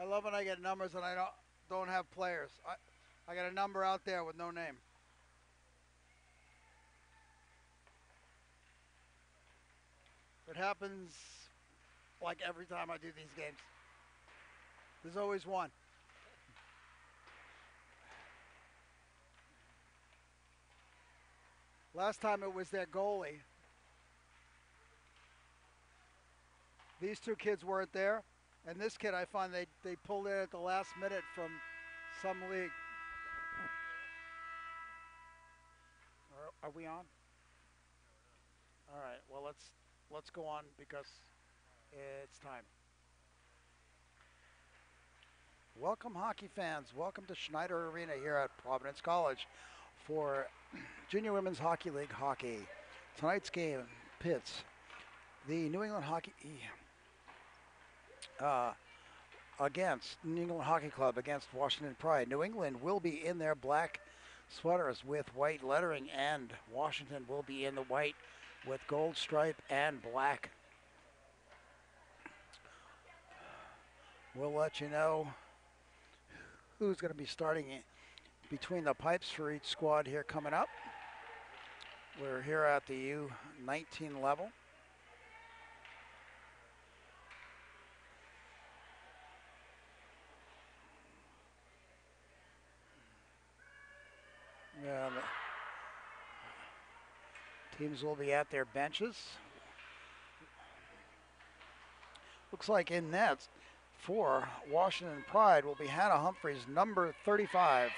I love when I get numbers and I don't have players. I got a number out there with no name. It happens like every time I do these games. There's always one. Last time it was their goalie. These two kids weren't there, and this kid I find they pulled in at the last minute from some league. Are we on? All right. Well, let's go on because it's time. Welcome, hockey fans. Welcome to Schneider Arena here at Providence College for Junior Women's Hockey League hockey. Tonight's game pits the New England Hockey against New England Hockey Club against Washington Pride. New England will be in their black sweaters with white lettering, and Washington will be in the white with gold stripe and black. We'll let you know who's going to be starting between the pipes for each squad here coming up. We're here at the U-19 level. And teams will be at their benches. Looks like in nets for Washington Pride will be Hannah Humphreys, number 35.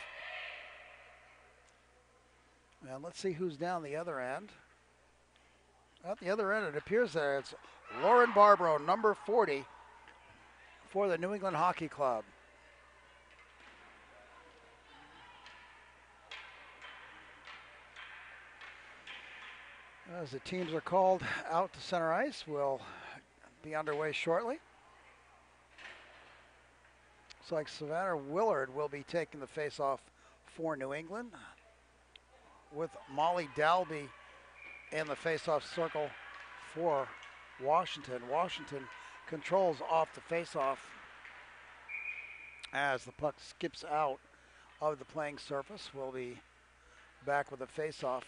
And let's see who's down the other end. At the other end, it appears that it's Lauren Barbaro, number 40, for the New England Hockey Club. As the teams are called out to center ice, we'll be underway shortly. Looks like Savannah Willard will be taking the face-off for New England, with Molly Dalby in the face-off circle for Washington. Washington controls off the face-off as the puck skips out of the playing surface. We'll be back with a face-off.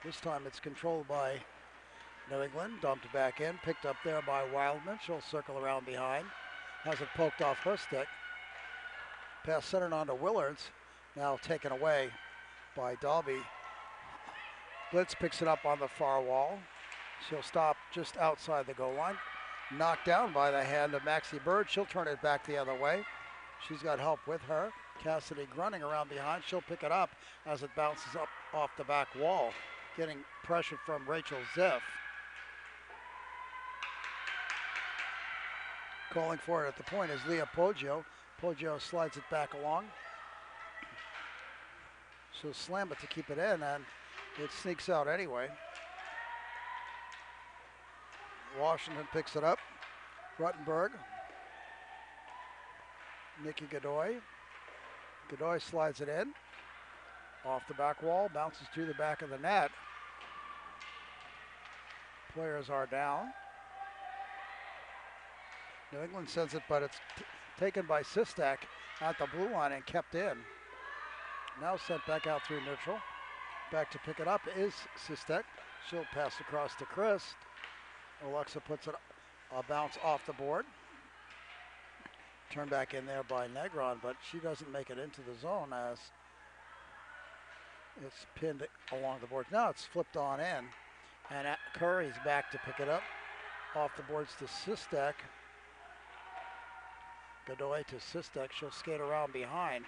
This time it's controlled by New England, dumped back in, picked up there by Wildman. She'll circle around behind. Has it poked off her stick. Pass centered on to Willards. Now taken away by Dalby. Blitz picks it up on the far wall. She'll stop just outside the goal line. Knocked down by the hand of Maxie Bird. She'll turn it back the other way. She's got help with her. Cassidy grunting around behind. She'll pick it up as it bounces up off the back wall, getting pressure from Rachel Ziff. Calling for it at the point is Leah Poggio. Poggio slides it back along. She'll slam it to keep it in, and it sneaks out anyway. Washington picks it up. Ruttenberg. Nikki Godoy. Godoy slides it in. Off the back wall, bounces through the back of the net. Players are down. New England sends it, but it's taken by Sistak at the blue line and kept in. Now sent back out through neutral. Back to pick it up is Sistek. She'll pass across to Chris. Alexa puts it a bounce off the board. Turned back in there by Negron, but she doesn't make it into the zone as it's pinned along the board. Now it's flipped on in, and Curry's back to pick it up. Off the boards to Sistek. Godoy to Sistek. She'll skate around behind.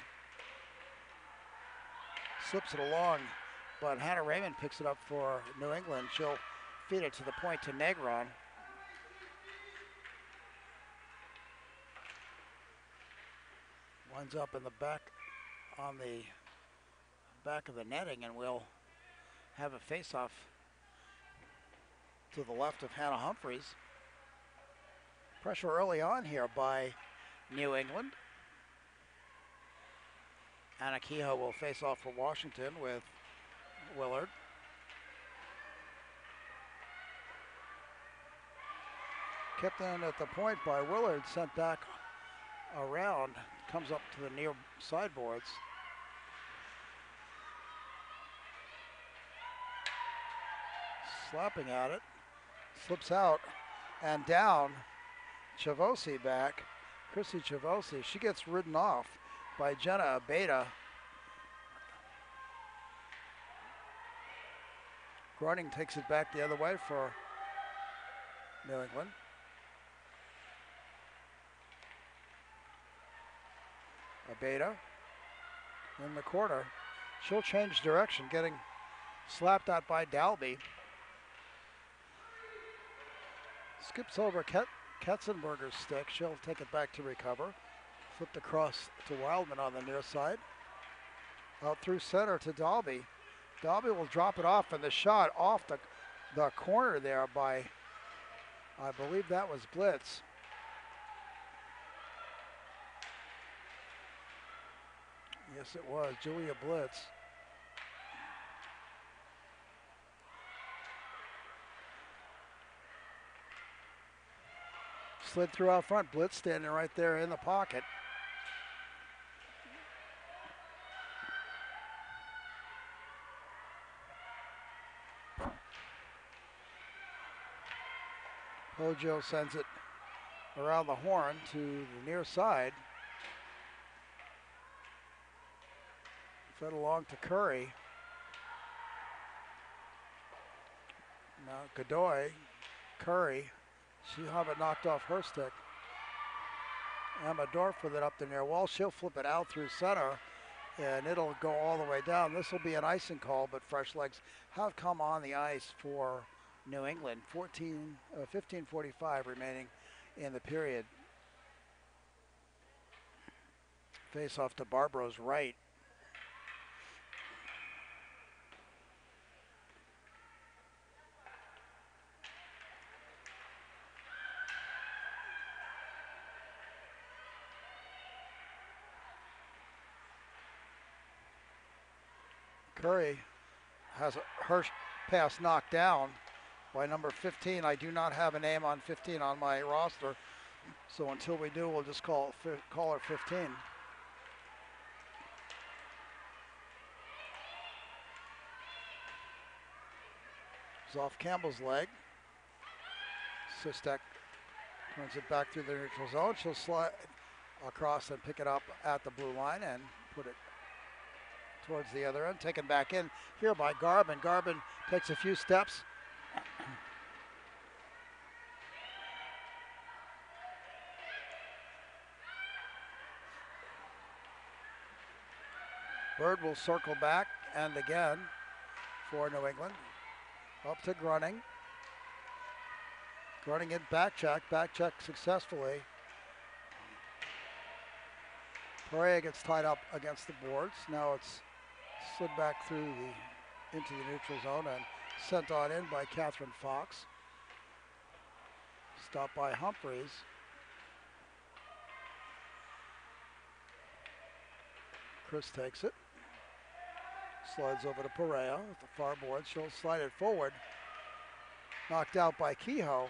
Slips it along, but Hannah Raymond picks it up for New England. She'll feed it to the point to Negron. Winds up in the back on the back of the netting, and we'll have a face-off to the left of Hannah Humphreys. Pressure early on here by New England. Anna Kehoe will face off for Washington with Willard. Kept in at the point by Willard, sent back around, comes up to the near sideboards. Slapping at it, slips out and down. Chavosi back, Chrissy Chavosi. She gets ridden off by Jenna Abeda. Groening takes it back the other way for New England. Abeda in the corner. She'll change direction, getting slapped out by Dalby. Skips over Katzenberger's stick. She'll take it back to recover. Flipped across to Wildman on the near side. Out through center to Dalby. Dalby will drop it off, and the shot off the corner there by, I believe that was Blitz. Yes, it was Julia Blitz. Slid through out front. Blitz standing right there in the pocket. Hojo sends it around the horn to the near side. Fed along to Curry. Now Godoy, Curry. She'll have it knocked off her stick. Emma Dorf with it up the near wall. She'll flip it out through center, and it'll go all the way down. This will be an icing call, but fresh legs have come on the ice for New England. 15:45 remaining in the period. Face off to Barbro's right. Curry has her pass knocked down by number 15. I do not have a name on 15 on my roster, so until we do, we'll just call her 15. It's off Campbell's leg. Sistek turns it back through the neutral zone. She'll slide across and pick it up at the blue line and put it towards the other end. Taken back in here by Garbin. Garbin takes a few steps. Bird will circle back and again for New England. Up to Grunning. Grunning in back check successfully. Perea gets tied up against the boards. Now it's slid back through into the neutral zone and sent on in by Catherine Fox. Stopped by Humphreys. Chris takes it. Slides over to Perea at the far board. She'll slide it forward. Knocked out by Kehoe.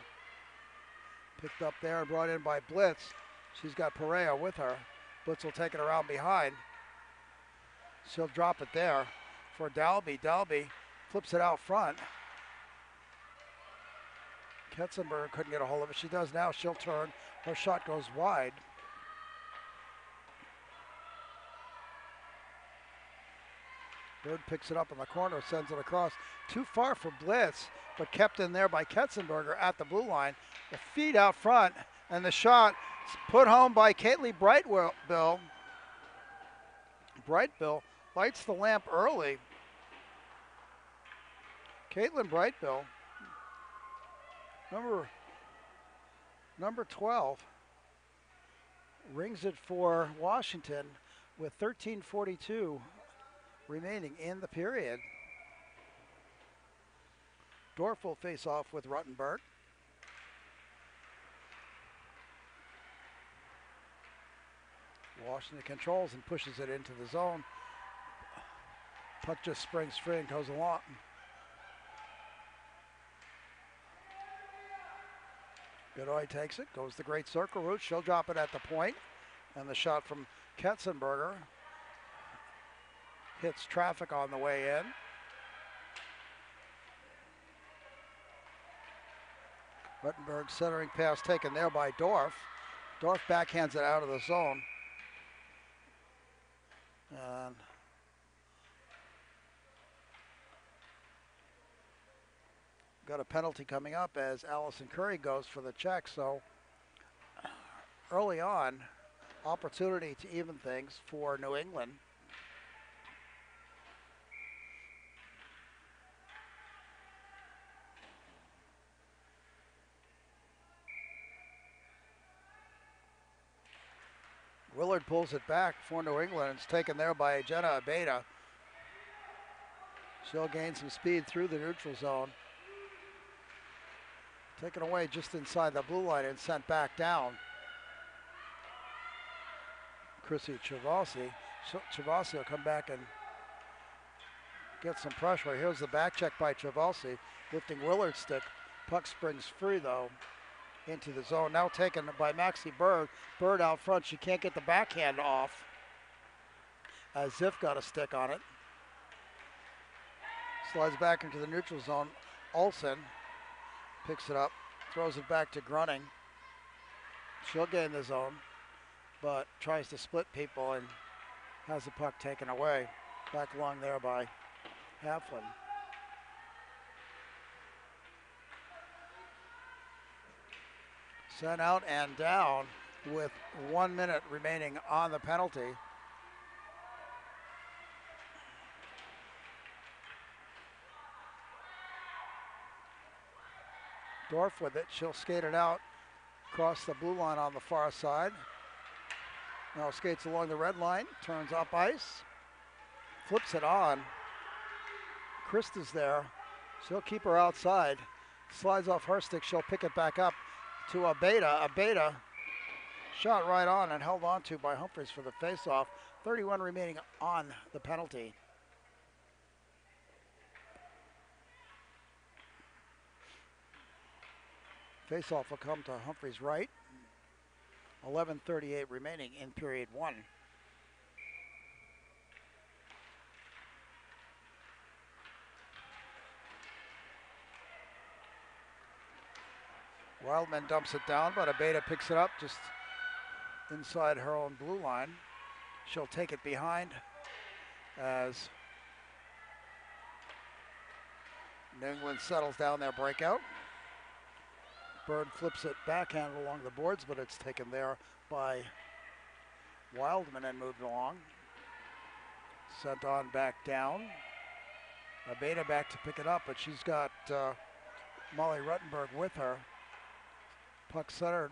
Picked up there and brought in by Blitz. She's got Perea with her. Blitz will take it around behind. She'll drop it there for Dalby. Dalby flips it out front. Ketzenberger couldn't get a hold of it. She does now. She'll turn. Her shot goes wide. Bird picks it up in the corner, sends it across. Too far for Blitz, but kept in there by Ketzenberger at the blue line. The feed out front, and the shot put home by Caitlin Brightbill. Brightbill lights the lamp early. Caitlin Brightbill, number 12, rings it for Washington with 13:42 remaining in the period. Dorf will face off with Ruttenberg. Washington controls and pushes it into the zone. Puck just springs free and goes along. Godoy takes it, goes the great circle route. She'll drop it at the point. And the shot from Katzenberger hits traffic on the way in. Ruttenberg centering pass taken there by Dorf. Dorf backhands it out of the zone. And got a penalty coming up as Allison Curry goes for the check. So early on, opportunity to even things for New England. Willard pulls it back for New England. It's taken there by Jenna Abeda. She'll gain some speed through the neutral zone. Taken away just inside the blue line and sent back down. Chrissy Travasi. Travasi will come back and get some pressure. Here's the back check by Travasi, lifting Willard's stick. Puck springs free though into the zone. Now taken by Maxie Bird. Bird out front. She can't get the backhand off as Ziff got a stick on it. Slides back into the neutral zone. Olsen picks it up, throws it back to Grunning. She'll gain the zone, but tries to split people and has the puck taken away. Back along there by Halflin. Sent out and down with 1 minute remaining on the penalty. Dorf with it. She'll skate it out across the blue line on the far side. Now skates along the red line, turns up ice, flips it on. Krista's there. She'll keep her outside. Slides off her stick. She'll pick it back up to Abeda. Abeda shot right on and held on to by Humphreys for the faceoff. 31 remaining on the penalty. Faceoff will come to Humphreys' right. 11:38 remaining in period one. Wildman dumps it down, but Abeda picks it up just inside her own blue line. She'll take it behind as New England settles down their breakout. Bird flips it backhand along the boards, but it's taken there by Wildman and moved along. Sent on back down. Abeda back to pick it up, but she's got Molly Ruttenberg with her. Puck centered.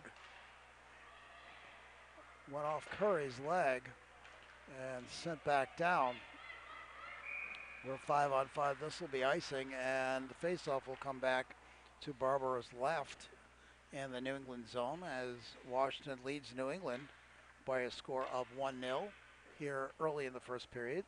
Went off Curry's leg and sent back down. We're 5-on-5. This will be icing, and the faceoff will come back to Barbara's left in the New England zone as Washington leads New England by a score of 1-0 here early in the first period.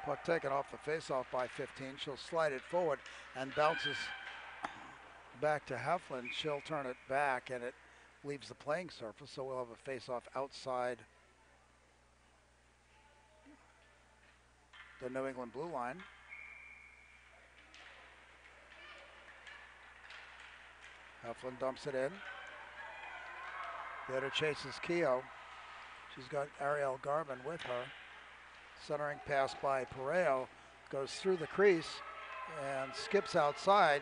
Puck taken off the faceoff by 15. She'll slide it forward and bounces back to Heflin. She'll turn it back and it leaves the playing surface, so we'll have a faceoff outside the New England blue line. Heflin dumps it in. Later chases Keogh. She's got Ariel Garvin with her. Centering pass by Pareo. Goes through the crease and skips outside.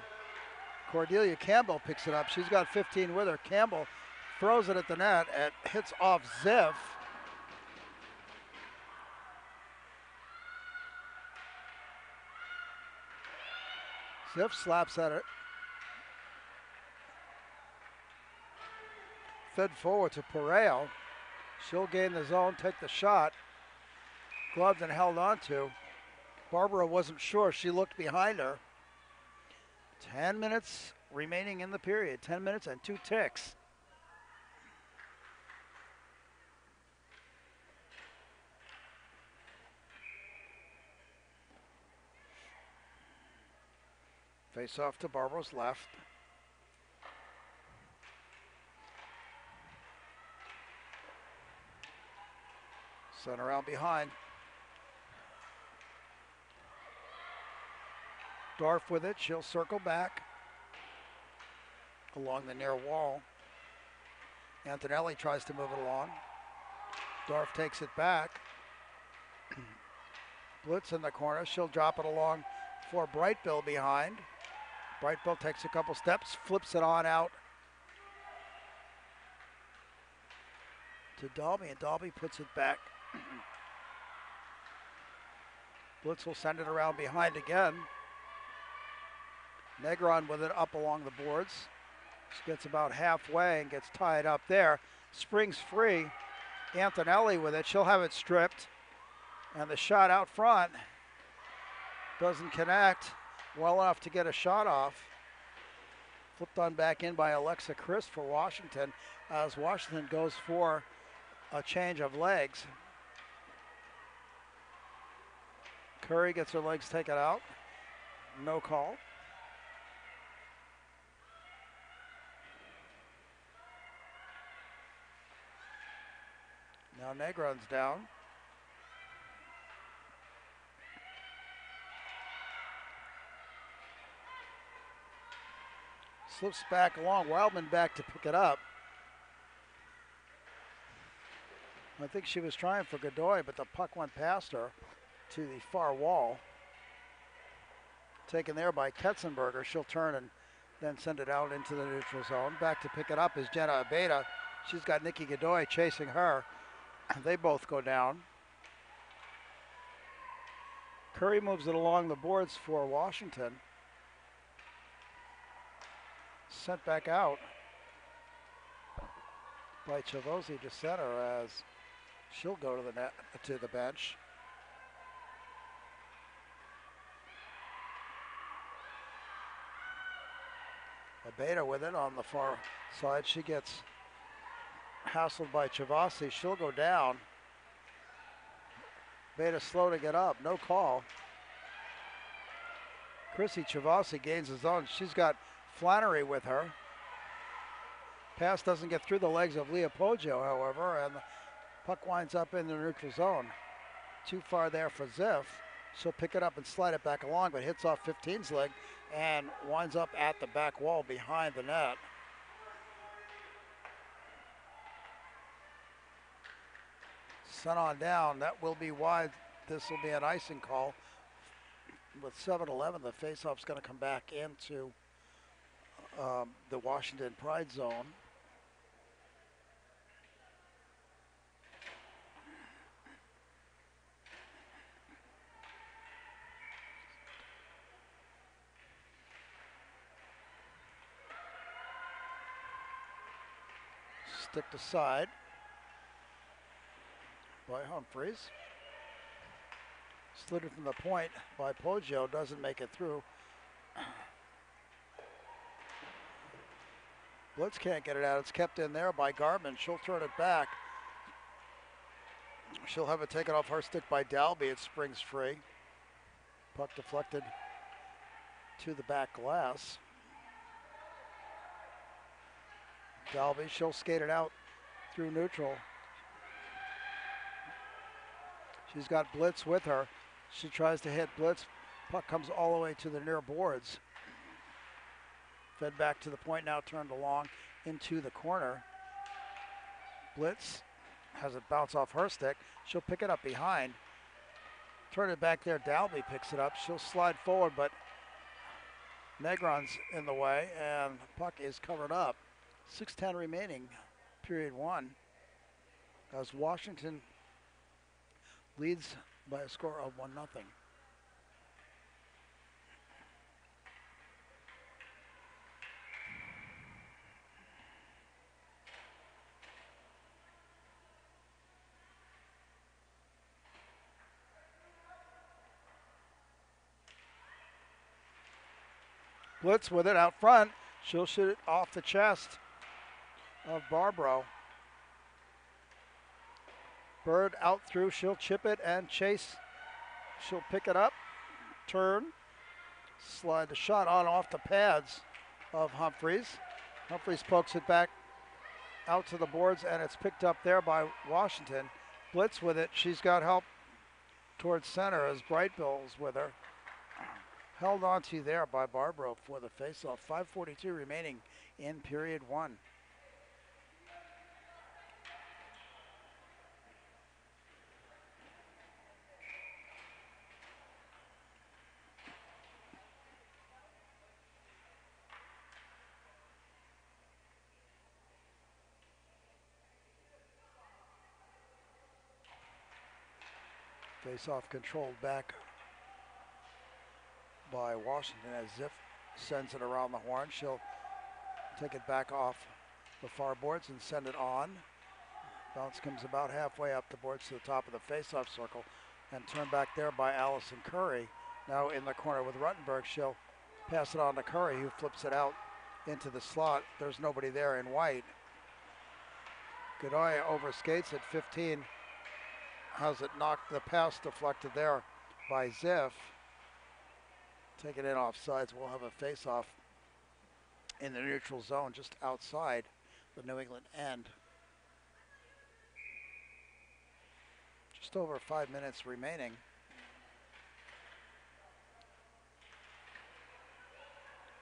Cordelia Campbell picks it up. She's got 15 with her. Campbell throws it at the net. It hits off Ziff. Ziff slaps at it. Fed forward to Pareo. She'll gain the zone, take the shot. Gloved and held on to. Barbara wasn't sure. She looked behind her. 10 minutes remaining in the period. 10 minutes and 2 ticks. Face off to Barbara's left. Center out behind. Dorf with it. She'll circle back along the near wall. Antonelli tries to move it along. Dorf takes it back. Blitz in the corner. She'll drop it along for Brightbill behind. Brightbill takes a couple steps, flips it on out to Dalby, and Dalby puts it back. Blitz will send it around behind again. Negron with it up along the boards. She gets about halfway and gets tied up there. Springs free. Antonelli with it. She'll have it stripped. And the shot out front doesn't connect well enough to get a shot off. Flipped on back in by Alexa Christ for Washington as Washington goes for a change of legs. Curry gets her legs taken out. No call. Now Negron's down. Slips back along. Wildman back to pick it up. I think she was trying for Godoy, but the puck went past her to the far wall. Taken there by Ketzenberger. She'll turn and then send it out into the neutral zone. Back to pick it up is Jenna Abeda. She's got Nikki Godoy chasing her. They both go down. Curry moves it along the boards for Washington. Sent back out by Chavosi to center as she'll go to the net, to the bench. Abeda with it on the far side. She gets hassled by Chavosi. She'll go down. Abeda slow to get up. No call. Chrissy Chavosi gains his own. She's got Flannery with her. Pass doesn't get through the legs of Leah Poggio, however, and the puck winds up in the neutral zone. Too far there for Ziff. She'll pick it up and slide it back along, but hits off 15's leg and winds up at the back wall behind the net. Sent on down. That will be wide. This will be an icing call. With 7-11, the faceoff's going to come back into the Washington Pride zone. Stick to side by Humphreys. Slid it from the point by Poggio, doesn't make it through. Blitz can't get it out. It's kept in there by Garman. She'll turn it back. She'll have it taken off her stick by Dalby. It springs free. Puck deflected to the back glass. Dalby, she'll skate it out through neutral. She's got Blitz with her. She tries to hit Blitz. Puck comes all the way to the near boards. Fed back to the point, now turned along into the corner. Blitz has it bounce off her stick. She'll pick it up behind. Turn it back there. Dalby picks it up. She'll slide forward, but Negron's in the way, and the puck is covered up. 6:10 remaining, period one, as Washington leads by a score of 1-0. Blitz with it out front. She'll shoot it off the chest of Barbaro. Bird out through. She'll chip it and chase. She'll pick it up. Turn. Slide the shot on off the pads of Humphreys. Humphreys pokes it back out to the boards, and it's picked up there by Washington. Blitz with it. She's got help towards center as Brightbill's with her. Held onto there by Barbaro for the faceoff. 5:42 remaining in period one. Face-off controlled back by Washington as Ziff sends it around the horn. She'll take it back off the far boards and send it on. Bounce comes about halfway up the boards to the top of the face-off circle and turned back there by Allison Curry. Now in the corner with Ruttenberg. She'll pass it on to Curry, who flips it out into the slot. There's nobody there in white. Godoy overskates at 15. Has it knocked, the pass deflected there by Ziff. Taken in offsides. We'll have a face-off in the neutral zone just outside the New England end. Just over 5 minutes remaining.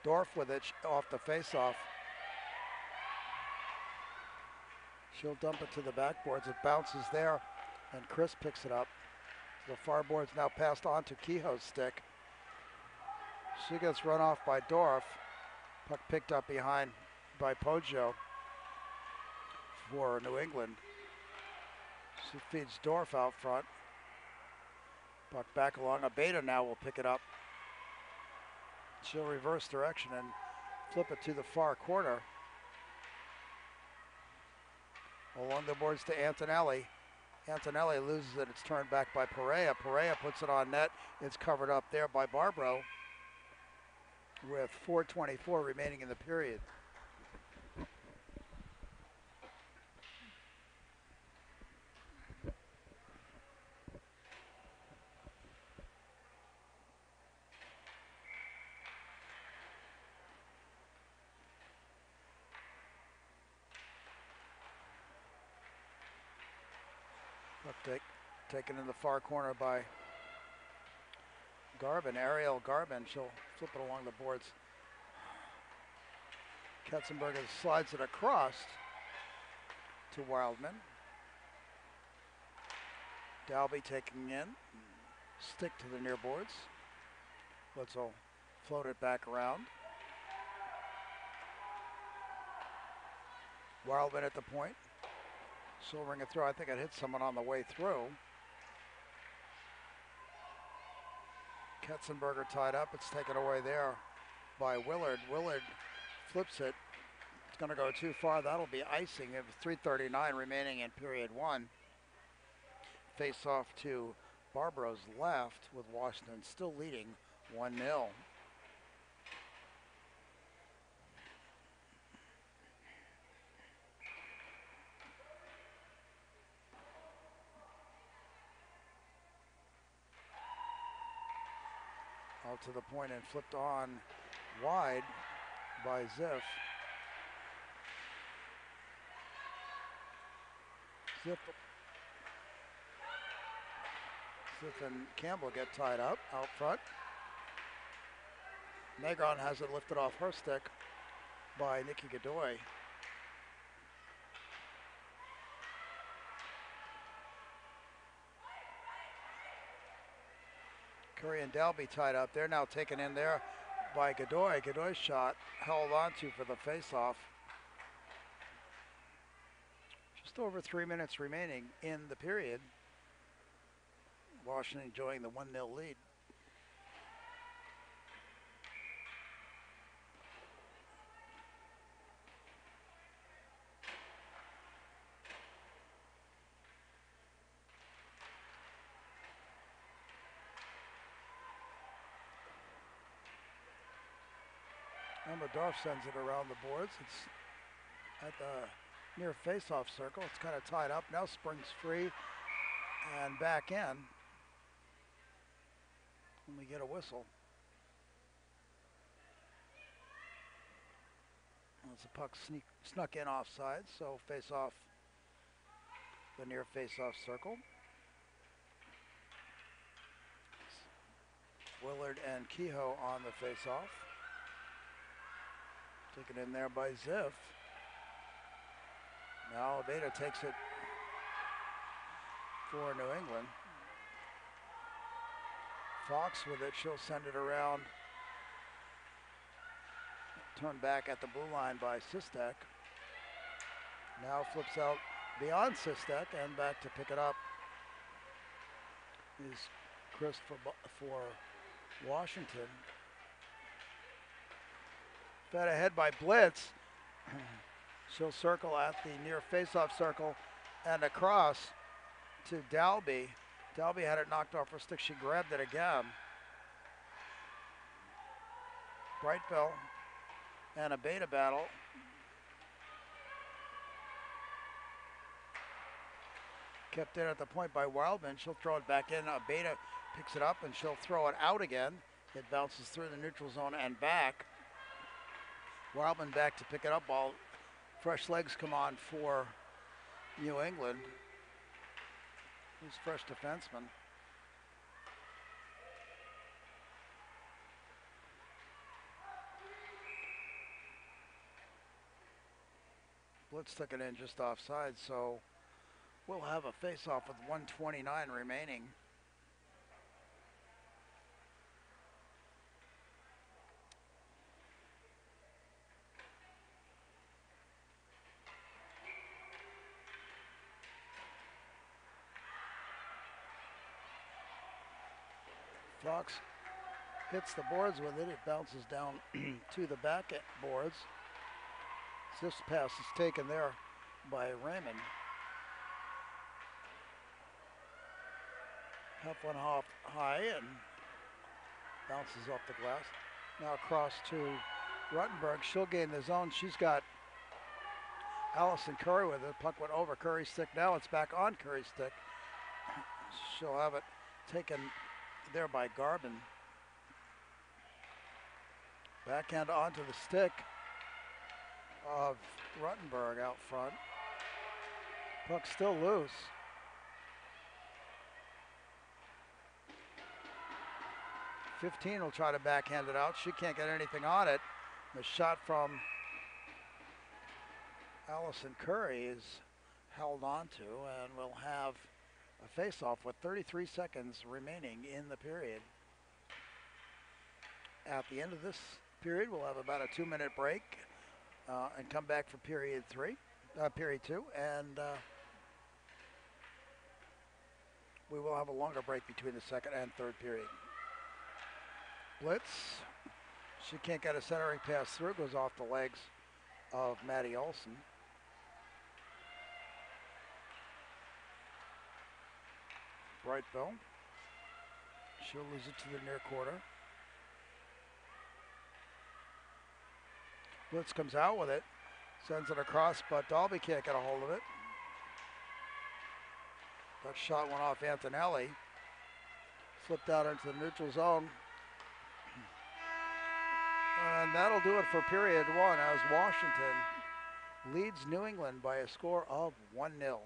Dorf with it off the face-off. She'll dump it to the backboards. It bounces there, and Chris picks it up. The far board's now passed on to Kehoe's stick. She gets run off by Dorf. Puck picked up behind by Poggio for New England. She feeds Dorf out front. Puck back along. Abeda now will pick it up. She'll reverse direction and flip it to the far corner. Along the boards to Antonelli. Antonelli loses it. It's turned back by Perea. Perea puts it on net. It's covered up there by Barbaro with 4:24 remaining in the period. Taken in the far corner by Garvin, Ariel Garvin. She'll flip it along the boards. Katzenberger slides it across to Wildman. Dalby taking in, stick to the near boards. Wetzel float it back around. Wildman at the point. She'll ring it through. I think it hit someone on the way through. Katzenberger tied up. It's taken away there by Willard. Willard flips it. It's going to go too far. That'll be icing. It was 3:39 remaining in period one. Face off to Barbaro's left with Washington still leading 1-0. Out to the point and flipped on wide by Ziff. Ziff and Campbell get tied up out front. Negron has it lifted off her stick by Nikki Godoy. Curry and Dalby tied up. They're now taken in there by Godoy. Godoy's shot held onto for the face-off. Just over 3 minutes remaining in the period. Washington enjoying the 1-0 lead. Elmendorf sends it around the boards. It's at the near face-off circle. It's kind of tied up. Now springs free and back in. And we get a whistle. As the puck snuck in offside, so face-off, the near face-off circle. Willard and Kehoe on the face-off. Taken in there by Ziff. Now Abeda takes it for New England. Fox with it, she'll send it around. Turned back at the blue line by Sistek. Now flips out beyond Sistek and back to pick it up is Chris for Washington. Fed ahead by Blitz. She'll circle at the near face-off circle and across to Dalby. Dalby had it knocked off her stick. She grabbed it again. Brightville and a Beta battle. Kept in at the point by Wildman. She'll throw it back in. Beta picks it up and she'll throw it out again. It bounces through the neutral zone and back. Wildman back to pick it up. Ball, fresh legs come on for New England. Who's fresh defenseman. Blitz took it in just offside, so we'll have a face-off with 1:29 remaining. Fox hits the boards with it. It bounces down to the back boards. This pass is taken there by Raymond. Half one half high and bounces off the glass. Now across to Ruttenberg. She'll gain the zone. She's got Allison Curry with it. Puck went over Curry's stick. Now it's back on Curry's stick. She'll have it taken there by Garvin. Backhand onto the stick of Ruttenberg out front. Puck still loose. .15 will try to backhand it out. She can't get anything on it. The shot from Allison Curry is held onto, and we'll have a face-off with 33 seconds remaining in the period. At the end of this period, we'll have about a 2-minute break and come back for period two, and we will have a longer break between the second and third period. Blitz, she can't get a centering pass through, goes off the legs of Maddie Olson. Brightville, she'll lose it to the near quarter. Blitz comes out with it, sends it across, but Dalby can't get a hold of it. That shot went off Antonelli, flipped out into the neutral zone. And that'll do it for period one as Washington leads New England by a score of 1-0.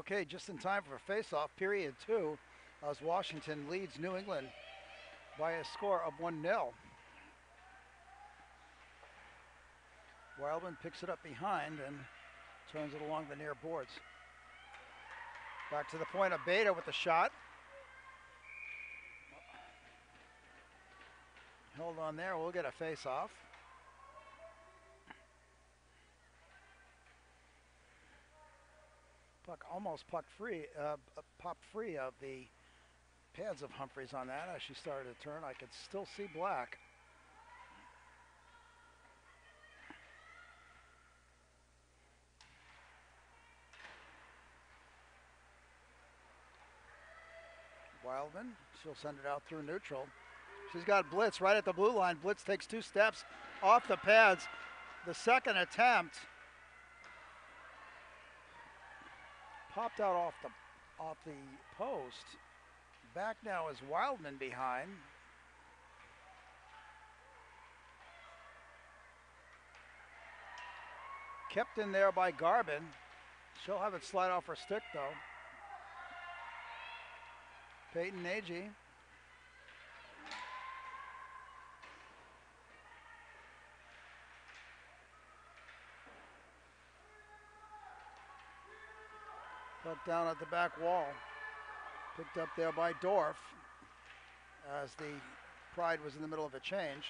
Okay, just in time for face-off, period 2, as Washington leads New England by a score of 1-0. Wildman picks it up behind and turns it along the near boards. Back to the point of Beta with the shot. Hold on there, we'll get a face-off. Puck almost popped free of the pads of Humphreys on that. As she started to turn, I could still see black. Wildman, she'll send it out through neutral. She's got Blitz right at the blue line. Blitz takes 2 steps off the pads. The second attempt popped out off the post. Back now is Wildman behind. Kept in there by Garvin. She'll have it slide off her stick though. Peyton Nagy. Puck down at the back wall. Picked up there by Dorf as the Pride was in the middle of a change.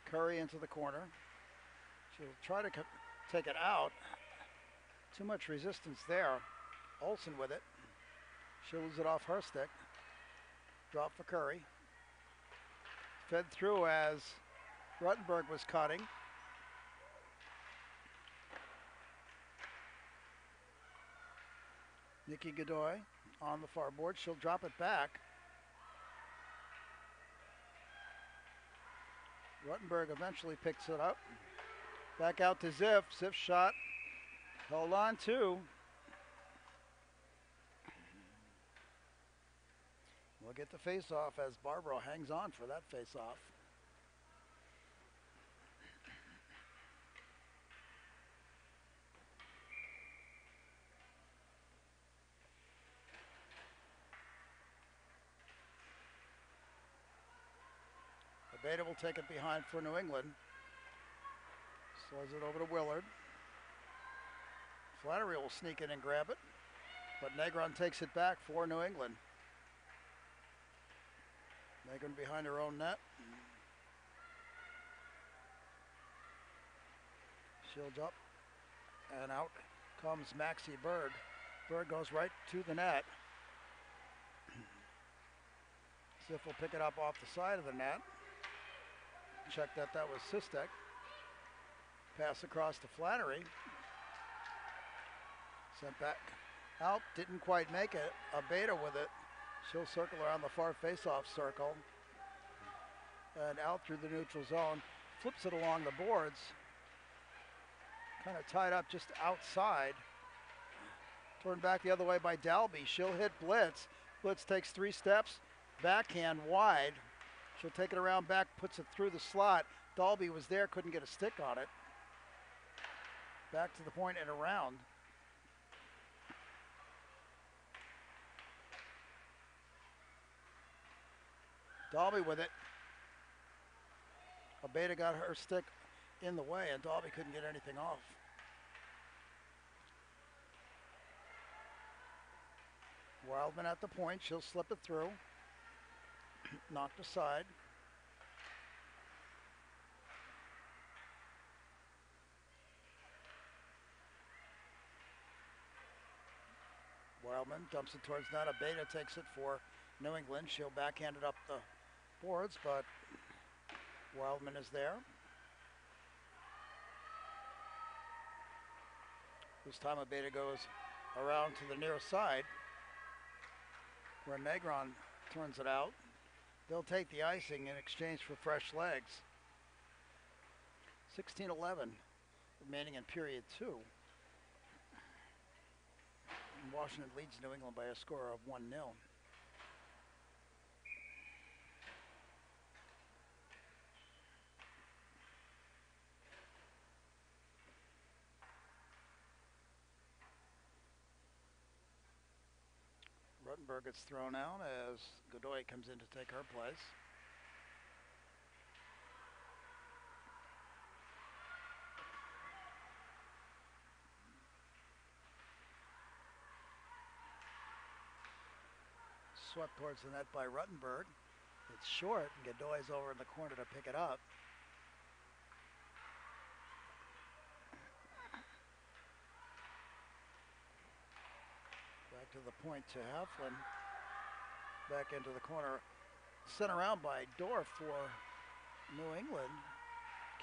Curry into the corner. She'll try to take it out. Too much resistance there. Olsen with it. She'll lose it off her stick. Drop for Curry. Fed through as Ruttenberg was cutting. Nikki Godoy on the far board. She'll drop it back. Ruttenberg eventually picks it up. Back out to Ziff. Ziff shot. Held on to. We'll get the face-off as Barbaro hangs on for that face-off. Beta will take it behind for New England. Slows it over to Willard. Flannery will sneak in and grab it, but Negron takes it back for New England. Negron behind her own net. Shields up, and out comes Maxie Berg. Berg goes right to the net. Ziff will pick it up off the side of the net. Check that was Sistek. Pass across to Flannery. Sent back out, didn't quite make it. A Beta with it. She'll circle around the far face-off circle. And out through the neutral zone. Flips it along the boards. Kind of tied up just outside. Turned back the other way by Dalby. She'll hit Blitz. Blitz takes 3 steps. Backhand wide. She'll take it around back, puts it through the slot. Dalby was there, couldn't get a stick on it. Back to the point and around. Dalby with it. Abeda got her stick in the way and Dalby couldn't get anything off. Wildman at the point, she'll slip it through. Knocked aside. Wildman dumps it towards net. Beta takes it for New England. She'll backhand it up the boards, but Wildman is there. This time Beta goes around to the near side where Negron turns it out. They'll take the icing in exchange for fresh legs. 16:11 remaining in period 2. And Washington leads New England by a score of 1-0. Ruttenberg gets thrown out as Godoy comes in to take her place. Swept towards the net by Ruttenberg. It's short, and Godoy's over in the corner to pick it up. Back to the point to Heflin. Back into the corner. Sent around by Dorf for New England.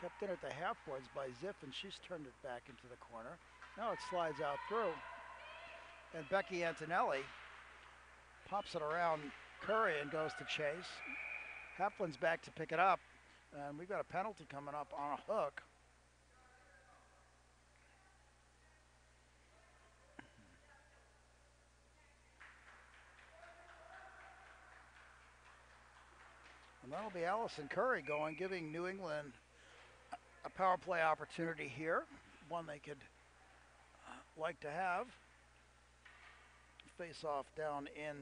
Kept in at the half boards by Ziff, and she's turned it back into the corner. Now it slides out through. And Becky Antonelli pops it around Curry and goes to chase. Heflin's back to pick it up. And we've got a penalty coming up on a hook. And that'll be Allison Curry going, giving New England a power play opportunity here. One they could like to have. Face off down in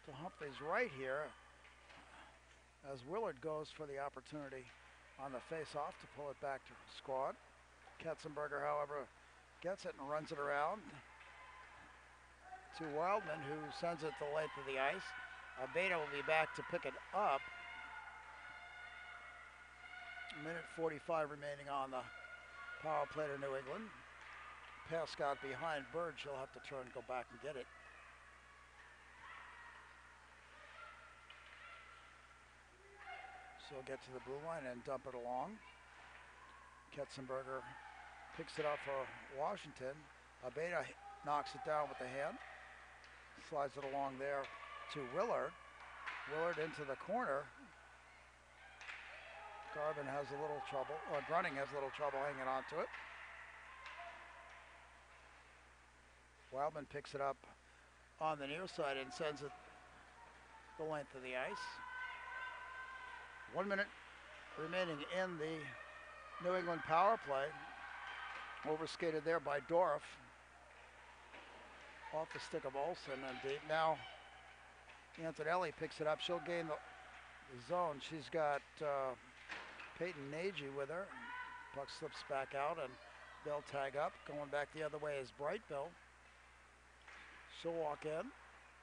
to Humphrey's right here as Willard goes for the opportunity on the face off to pull it back to squad. Katzenberger, however, gets it and runs it around to Wildman, who sends it the length of the ice. Beta will be back to pick it up. Minute 45 remaining on the power play to New England. Pass got behind Bird. She'll have to turn and go back and get it. She'll get to the blue line and dump it along. Katzenberger picks it up for Washington. Beta knocks it down with the hand. Slides it along there to Willard. Willard into the corner. Garvin has a little trouble, or Grunning has a little trouble hanging on to it. Wildman picks it up on the near side and sends it the length of the ice. 1 minute remaining in the New England power play. Overskated there by Dorf. Off the stick of Olsen and deep. Now Antonelli picks it up. She'll gain the zone. She's got Peyton Nagy with her. Puck slips back out and they'll tag up. Going back the other way is Brightville. She'll walk in,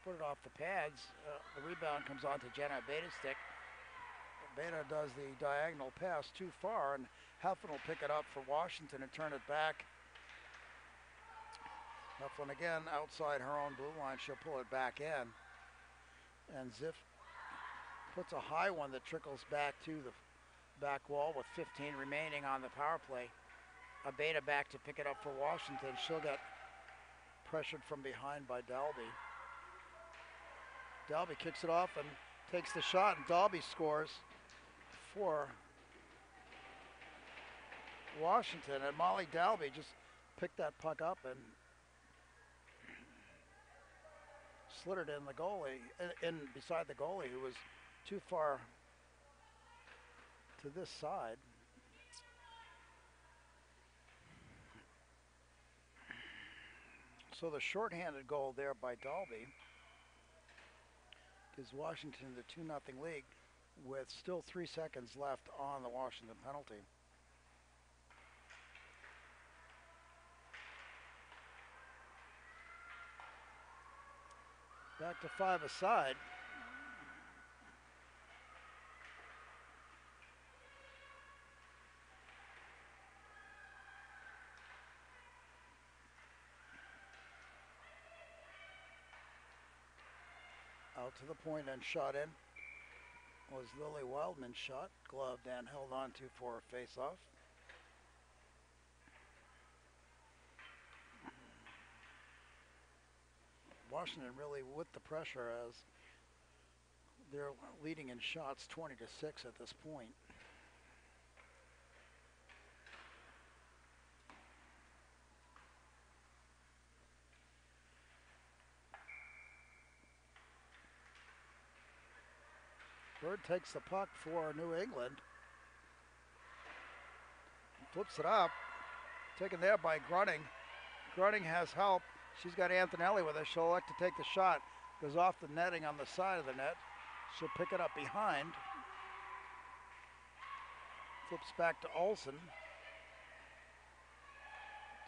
put it off the pads. The rebound comes on to Jenna Beta's stick. Beta does the diagonal pass too far, and Heflin will pick it up for Washington and turn it back. Heflin again outside her own blue line. She'll pull it back in. And Ziff puts a high one that trickles back to the back wall with 15 remaining on the power play. Beta back to pick it up for Washington. She'll get pressured from behind by Dalby. Dalby kicks it off and takes the shot, and Dalby scores for Washington. And Molly Dalby just picked that puck up and slid it in the goalie, in beside the goalie, who was too far to this side. So the shorthanded goal there by Dalby gives Washington the 2-0 lead with still 3 seconds left on the Washington penalty. Back to 5 aside. Out to the point and shot in was Lily Wildman's shot, gloved and held on to for a face-off. Washington really with the pressure as they're leading in shots 20-6 at this point. Bird takes the puck for New England. Flips it up. Taken there by Grunning. Grunning has help. She's got Antonelli with her. She'll elect to take the shot. Goes off the netting on the side of the net. She'll pick it up behind. Flips back to Olsen.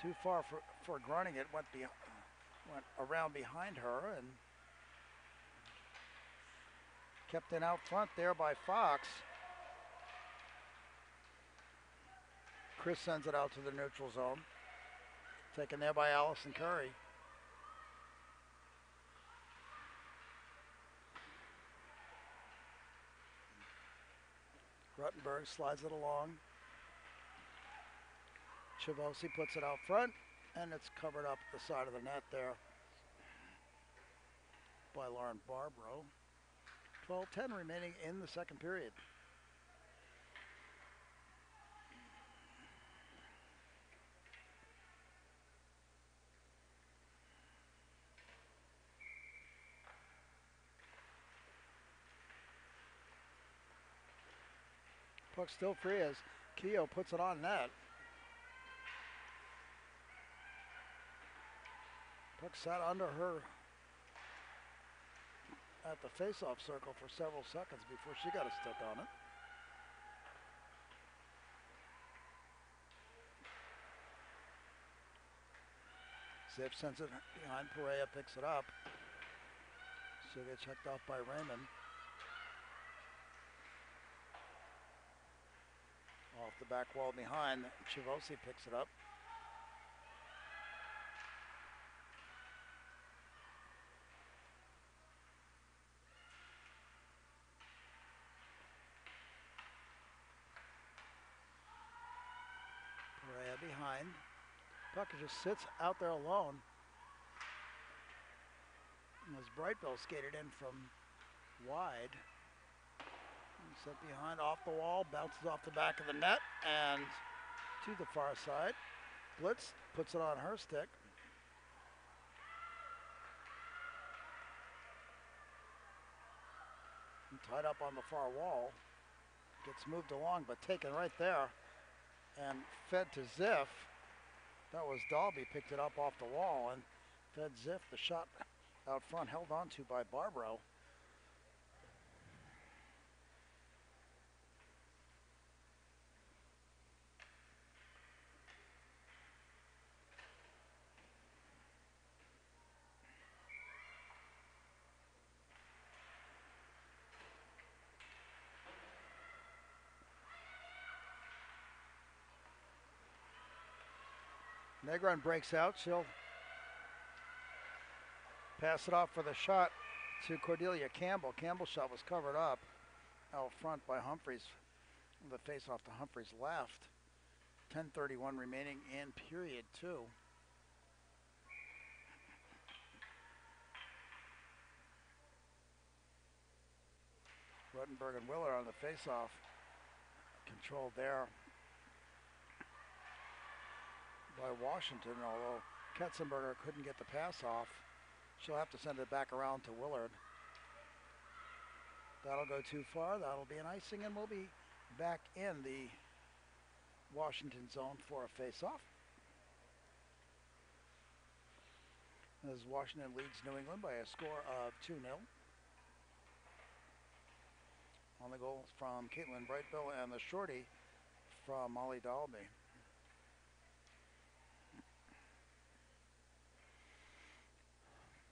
Too far for Grunning. It went around behind her and kept in out front there by Fox. Chris sends it out to the neutral zone. Taken there by Allison Curry. Ruttenberg slides it along. Chavosi puts it out front, and it's covered up the side of the net there by Lauren Barbaro. 12:10 remaining in the second period. Puck still free as Keogh puts it on net. Puck sat under her at the face-off circle for several seconds before she got a stick on it. Ziff sends it behind. Perea picks it up. She'll get checked off by Raymond. Off the back wall behind, Chavosi picks it up. Perea behind. Puck just sits out there alone. And as Brightville skated in from wide. Set behind, off the wall, bounces off the back of the net and to the far side. Blitz puts it on her stick. And tied up on the far wall. Gets moved along, but taken right there and fed to Ziff. That was Dalby, picked it up off the wall and fed Ziff. The shot out front held on to by Barbaro. Negron breaks out. She'll pass it off for the shot to Cordelia Campbell. Campbell's shot was covered up out front by Humphreys. The face off to Humphreys left. 10:31 remaining in period 2. Ruttenberg and Willard on the face-off. Controlled there by Washington, although Katzenberger couldn't get the pass off. She'll have to send it back around to Willard. That'll go too far. That'll be an icing, and we'll be back in the Washington zone for a face-off. As Washington leads New England by a score of 2-0. On the goal from Caitlin Brightville and the shorty from Molly Dalby.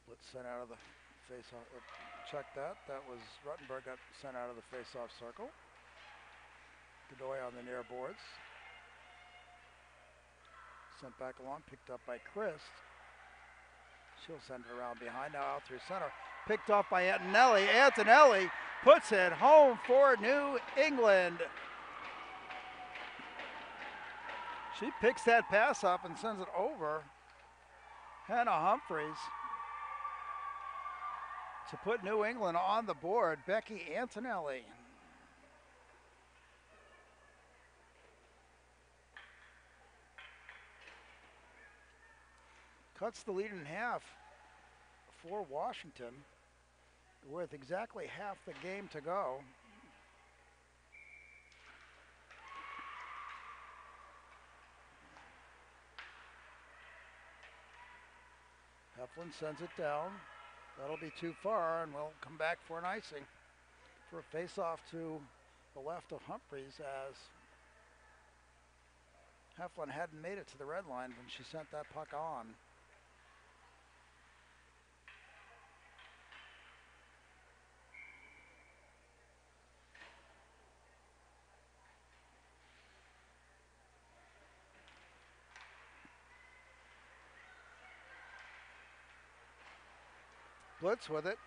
Blitz sent out of the face-off. Check that. That was Ruttenberg got sent out of the face-off circle. Godoy on the near boards. Sent back along, picked up by Christ. She'll send it around behind, now out through center. Picked off by Antonelli. Antonelli puts it home for New England. She picks that pass up and sends it over. Hannah Humphreys to put New England on the board. Becky Antonelli. Cuts the lead in half for Washington with exactly half the game to go. Heflin sends it down. That'll be too far, and we'll come back for an icing for a face-off to the left of Humphreys, as Heflin hadn't made it to the red line when she sent that puck on. Blitz with it.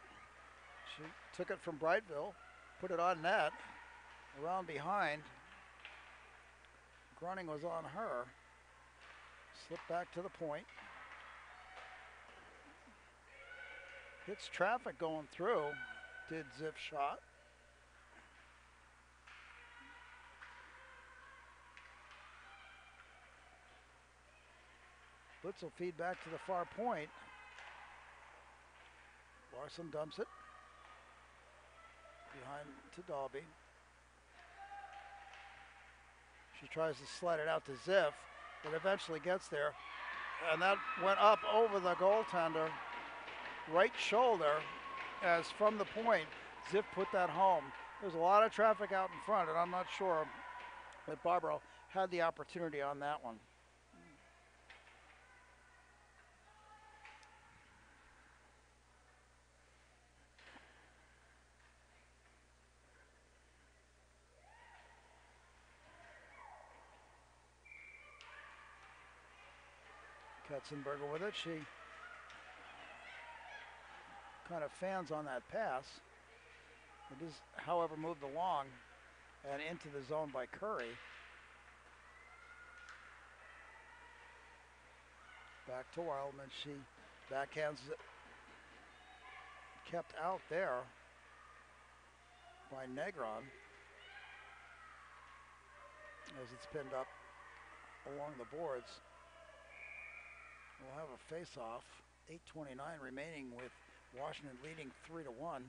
She took it from Brightville, put it on net, around behind. Grunning was on her. Slipped back to the point. Hits traffic going through. Did Ziff shot. Blitz will feed back to the far point. Larson dumps it. Behind to Dalby. She tries to slide it out to Ziff, but eventually gets there. And that went up over the goaltender, right shoulder, as from the point, Ziff put that home. There's a lot of traffic out in front, and I'm not sure that Barbara had the opportunity on that one. Katzenberger with it. She kind of fans on that pass. It is, however, moved along and into the zone by Curry. Back to Wildman. She backhands it. Kept out there by Negron as it's pinned up along the boards. We'll have a face-off. 8:29 remaining with Washington leading 3-1.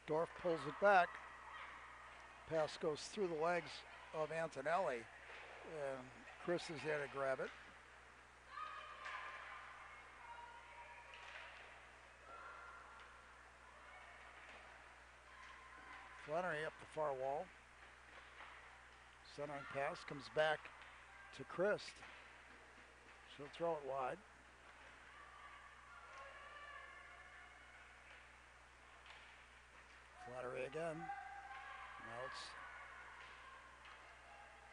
Dorf pulls it back. Pass goes through the legs of Antonelli. And Chris is there to grab it. Flannery up the far wall. Centering pass comes back to Christ. She'll throw it wide. Flannery again. Now it's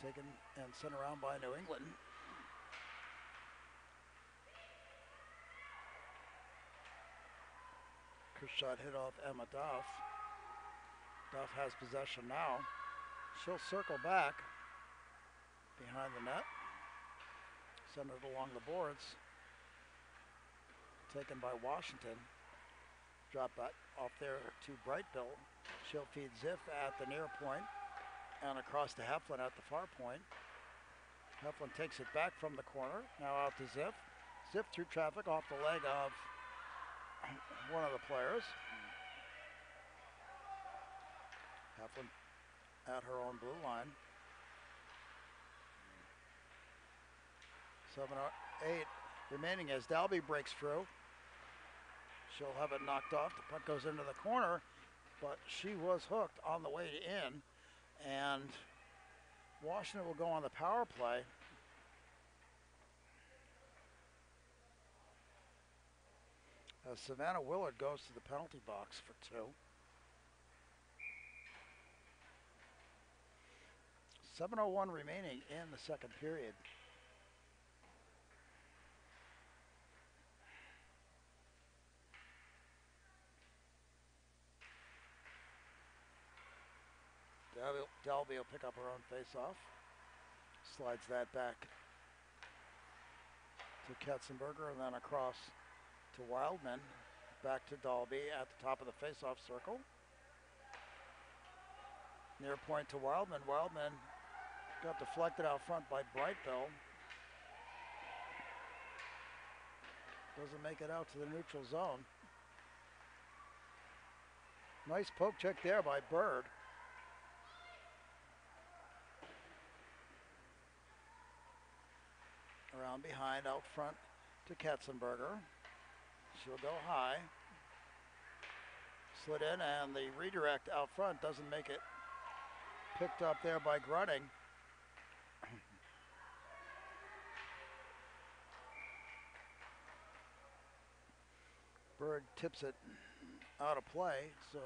taken and sent around by New England. Chris shot hit off Emma Duff. Duff has possession now. She'll circle back behind the net. Send it along the boards. Taken by Washington. Drop back off there to Brightville. She'll feed Ziff at the near point and across to Heflin at the far point. Heflin takes it back from the corner. Now out to Ziff. Ziff through traffic off the leg of one of the players. Heflin at her own blue line. 7:08 remaining as Dalby breaks through. She'll have it knocked off. The puck goes into the corner, but she was hooked on the way in, and Washington will go on the power play. As Savannah Willard goes to the penalty box for 2. 7:01 remaining in the second period. Dalby will pick up her own face-off. Slides that back to Katzenberger and then across to Wildman. Back to Dalby at the top of the face-off circle. Near point to Wildman. Wildman got deflected out front by Brightville. Doesn't make it out to the neutral zone. Nice poke check there by Bird. Around behind, out front to Katzenberger. She'll go high. Slid in, and the redirect out front doesn't make it. Picked up there by Grunning. Bird tips it out of play, so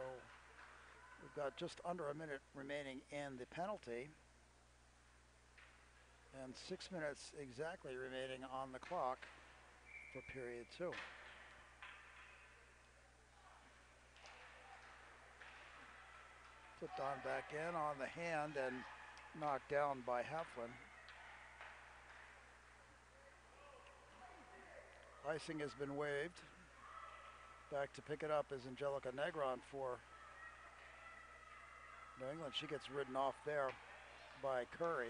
we've got just under a minute remaining in the penalty. And 6 minutes exactly remaining on the clock for period 2. Flipped on back in on the hand and knocked down by Heflin. Icing has been waived. Back to pick it up is Angelica Negron for New England. She gets ridden off there by Curry.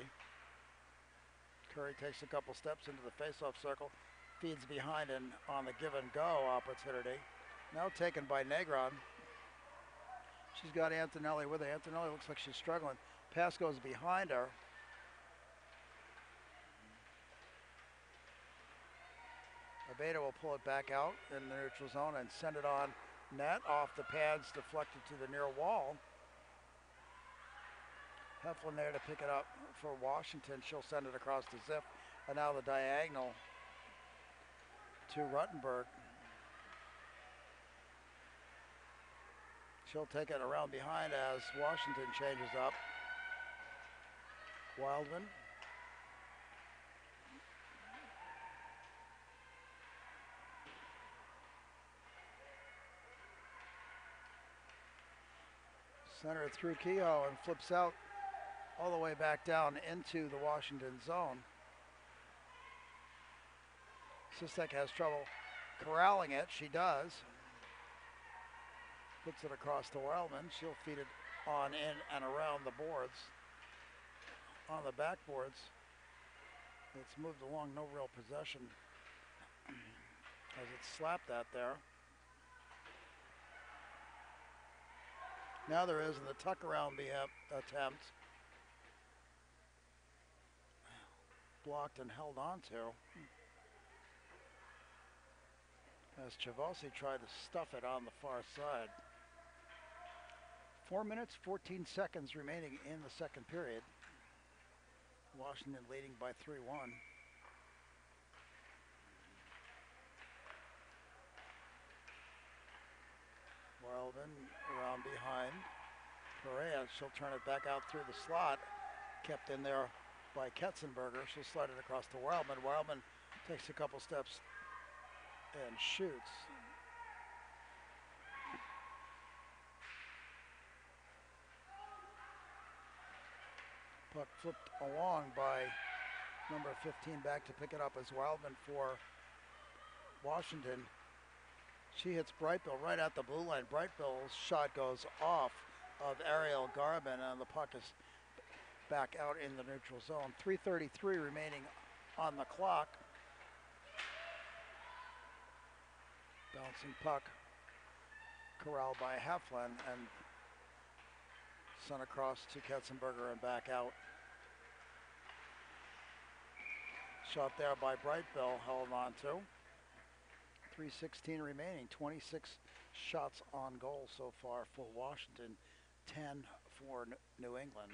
Curry takes a couple steps into the faceoff circle, feeds behind and on the give and go opportunity. Now taken by Negron. She's got Antonelli with her. Antonelli looks like she's struggling. Pass goes behind her. Abeda will pull it back out in the neutral zone and send it on net off the pads, deflected to the near wall. Heflin there to pick it up for Washington. She'll send it across to Ziff. And now the diagonal to Ruttenberg. She'll take it around behind as Washington changes up. Wildman. Center through Kehoe and flips out all the way back down into the Washington zone. Sistek has trouble corralling it. She does. Puts it across to Wildman. She'll feed it on in and around the boards. On the backboards. It's moved along, no real possession as it's slapped at there. Now there is in the tuck around attempt. Blocked and held on to. As Chavosi tried to stuff it on the far side. 4 minutes, 14 seconds remaining in the second period. Washington leading by 3-1. Wildman around behind. Perea, she'll turn it back out through the slot. Kept in there by Katzenberger. She'll slide it across to Wildman. Wildman takes a couple steps and shoots. Puck flipped along by number 15 back to pick it up as Wildman for Washington. She hits Brightbill right at the blue line. Brightbill's shot goes off of Ariel Garvin, and the puck is back out in the neutral zone. 3:33 remaining on the clock. Bouncing puck corralled by Heflin and sent across to Katzenberger and back out. Shot there by Brightbill, held on to. 3:16 remaining, 26 shots on goal so far for Washington, 10 for New England.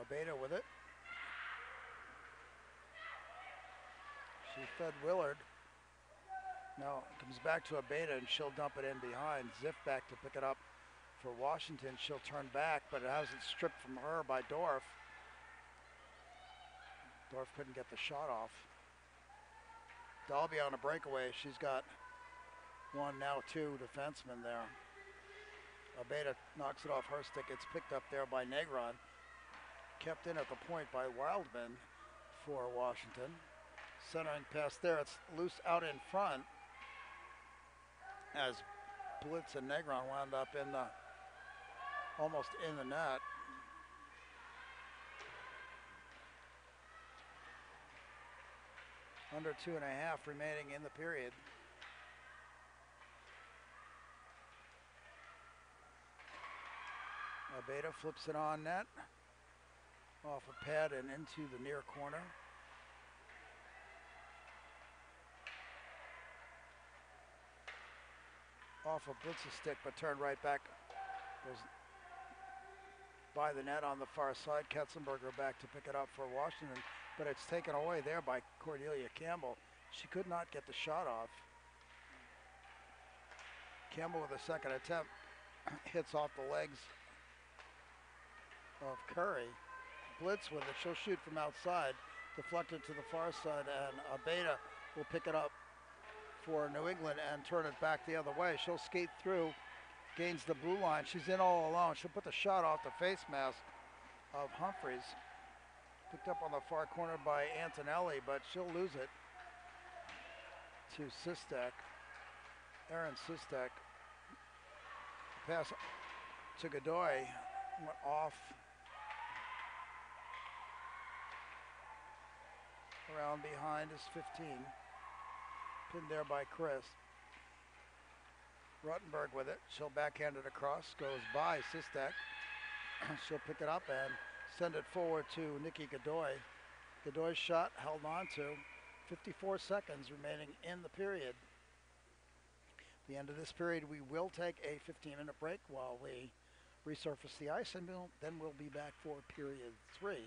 Abeda with it. She fed Willard. Now it comes back to Abeda and she'll dump it in behind. Ziff back to pick it up for Washington. She'll turn back, but it has it stripped from her by Dorf. Dorf couldn't get the shot off. Dalby on a breakaway. She's got one, now two defensemen there. Abeda knocks it off her stick. It's picked up there by Negron. Kept in at the point by Wildman for Washington. Centering pass there. It's loose out in front as Blitz and Negron wound up in the almost in the net. Under 2.5 remaining in the period. Abeda flips it on net. Off a pad and into the near corner. Off of Blitz's stick, but turned right back. Goes by the net on the far side. Katzenberger back to pick it up for Washington, but it's taken away there by Cordelia Campbell. She could not get the shot off. Campbell with a second attempt hits off the legs of Curry. Blitz with it. She'll shoot from outside, deflected to the far side, and Abeda will pick it up for New England and turn it back the other way. She'll skate through, gains the blue line. She's in all alone. She'll put the shot off the face mask of Humphreys. Picked up on the far corner by Antonelli, but she'll lose it to Sistek. Aaron Sistek. Pass to Godoy. Went off. Around behind is 15. Pinned there by Chris. Ruttenberg with it. She'll backhand it across. Goes by Sistek. She'll pick it up and send it forward to Nikki Godoy. Godoy's shot held on to. 54 seconds remaining in the period. At the end of this period, we will take a 15-minute break while we resurface the ice, and then we'll be back for period 3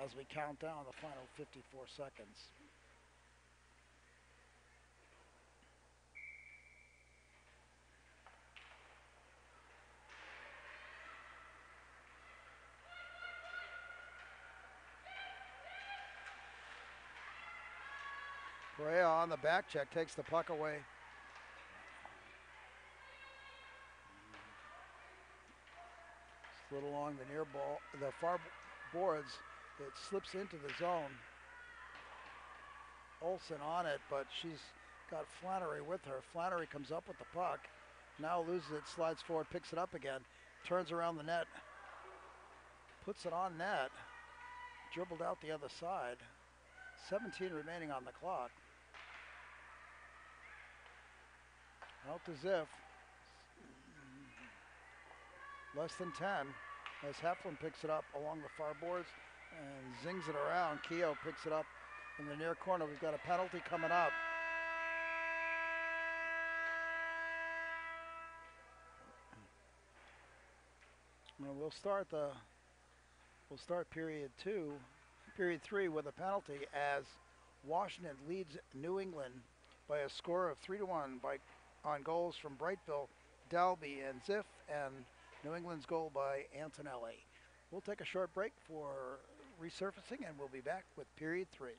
as we count down the final 54 seconds. Correa on the back check, takes the puck away. Slid along the near ball, the far boards. It slips into the zone. Olsen on it, but she's got Flannery with her. Flannery comes up with the puck. Now loses it, slides forward, picks it up again. Turns around the net. Puts it on net. Dribbled out the other side. 17 remaining on the clock. Out to Ziff. Less than 10 as Heflin picks it up along the far boards and zings it around. Keogh picks it up in the near corner. We've got a penalty coming up. And we'll start period 3 with a penalty as Washington leads New England by a score of 3-1 on goals from Brightville, Dalby, and Ziff, and New England's goal by Antonelli. We'll take a short break for resurfacing, and we'll be back with period 3.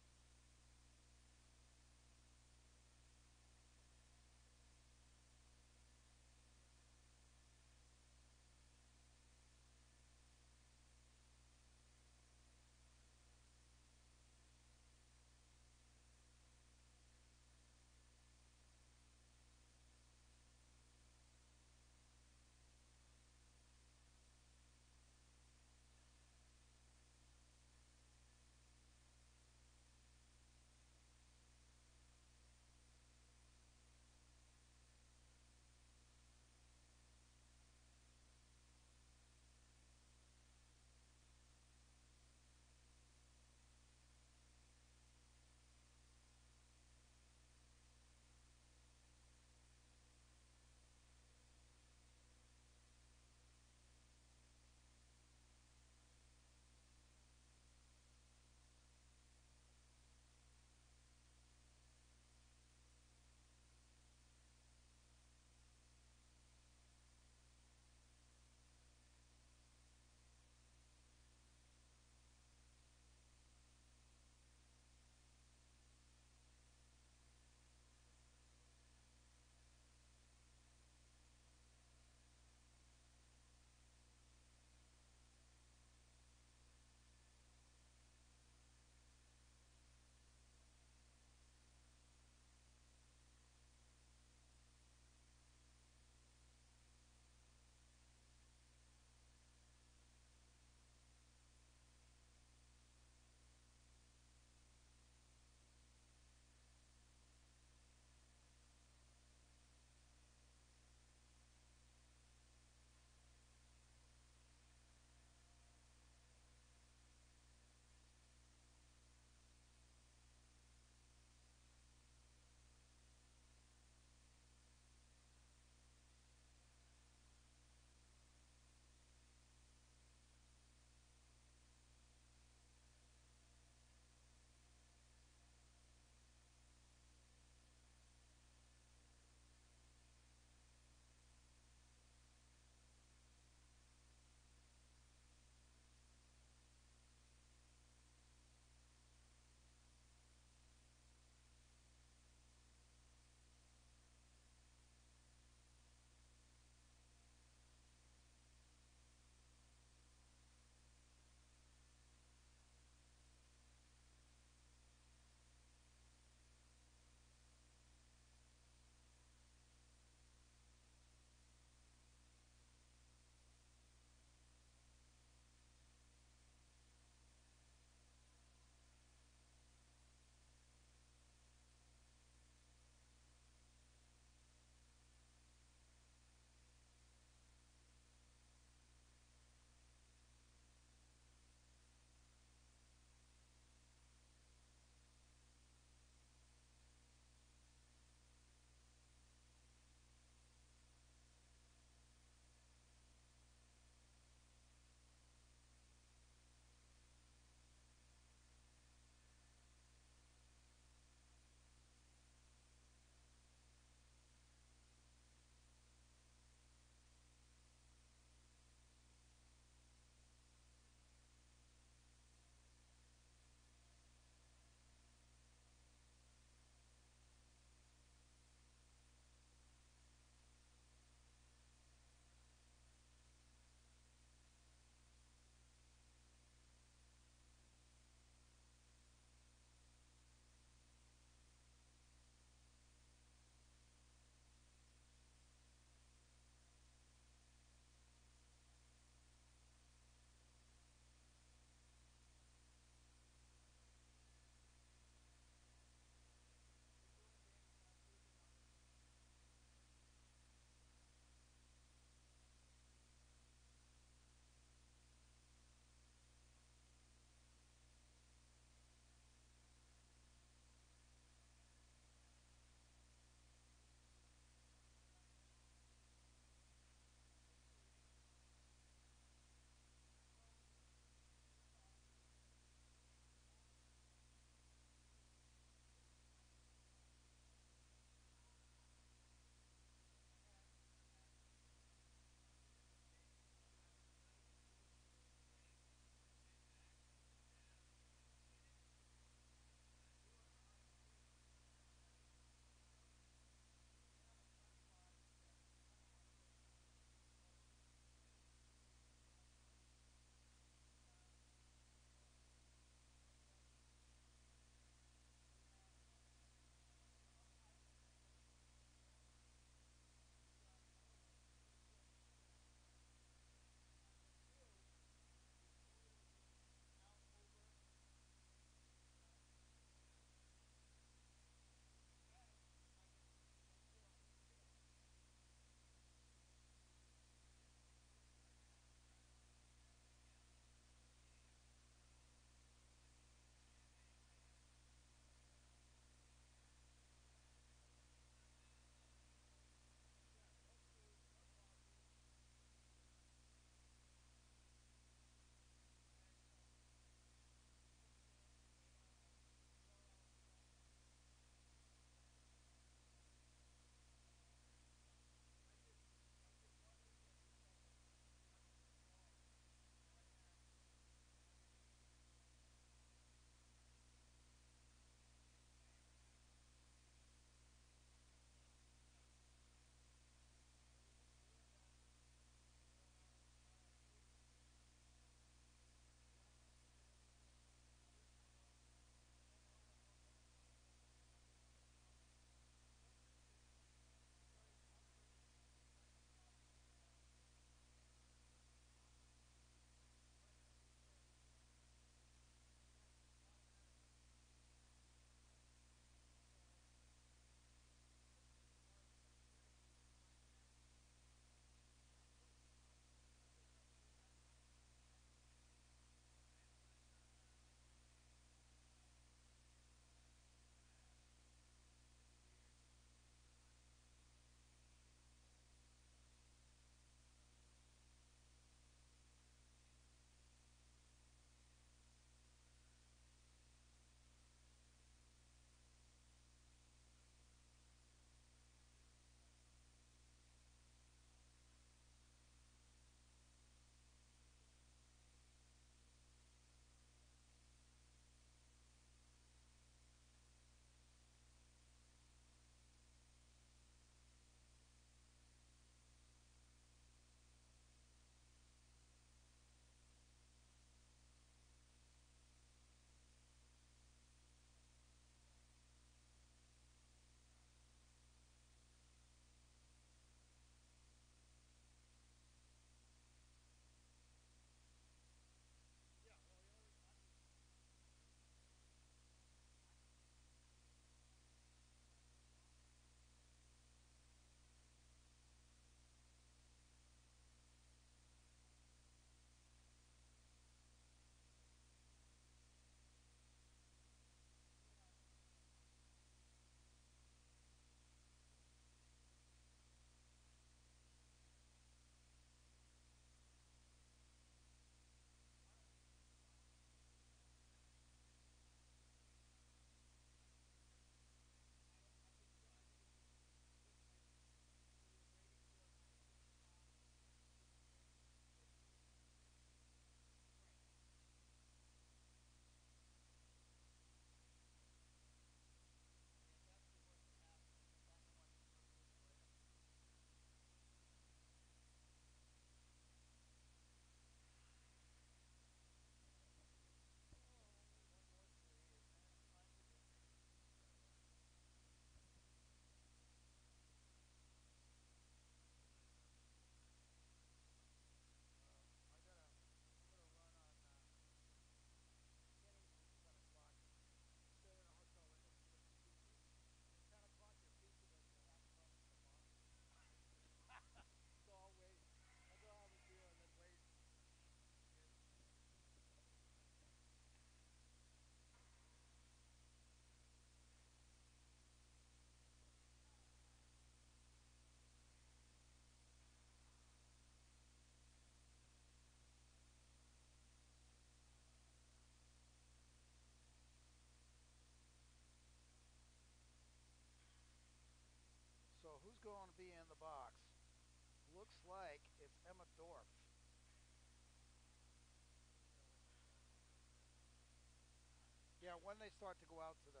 when they start to go out to the,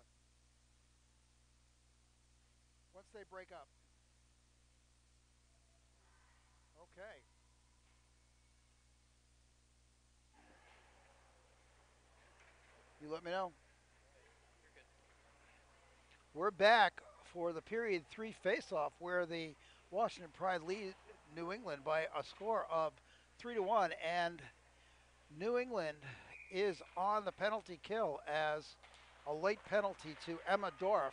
once they break up. Okay. You let me know. You're good. We're back for the period 3 face-off where the Washington Pride lead New England by a score of 3-1, and New England is on the penalty kill as a late penalty to Emma Dorff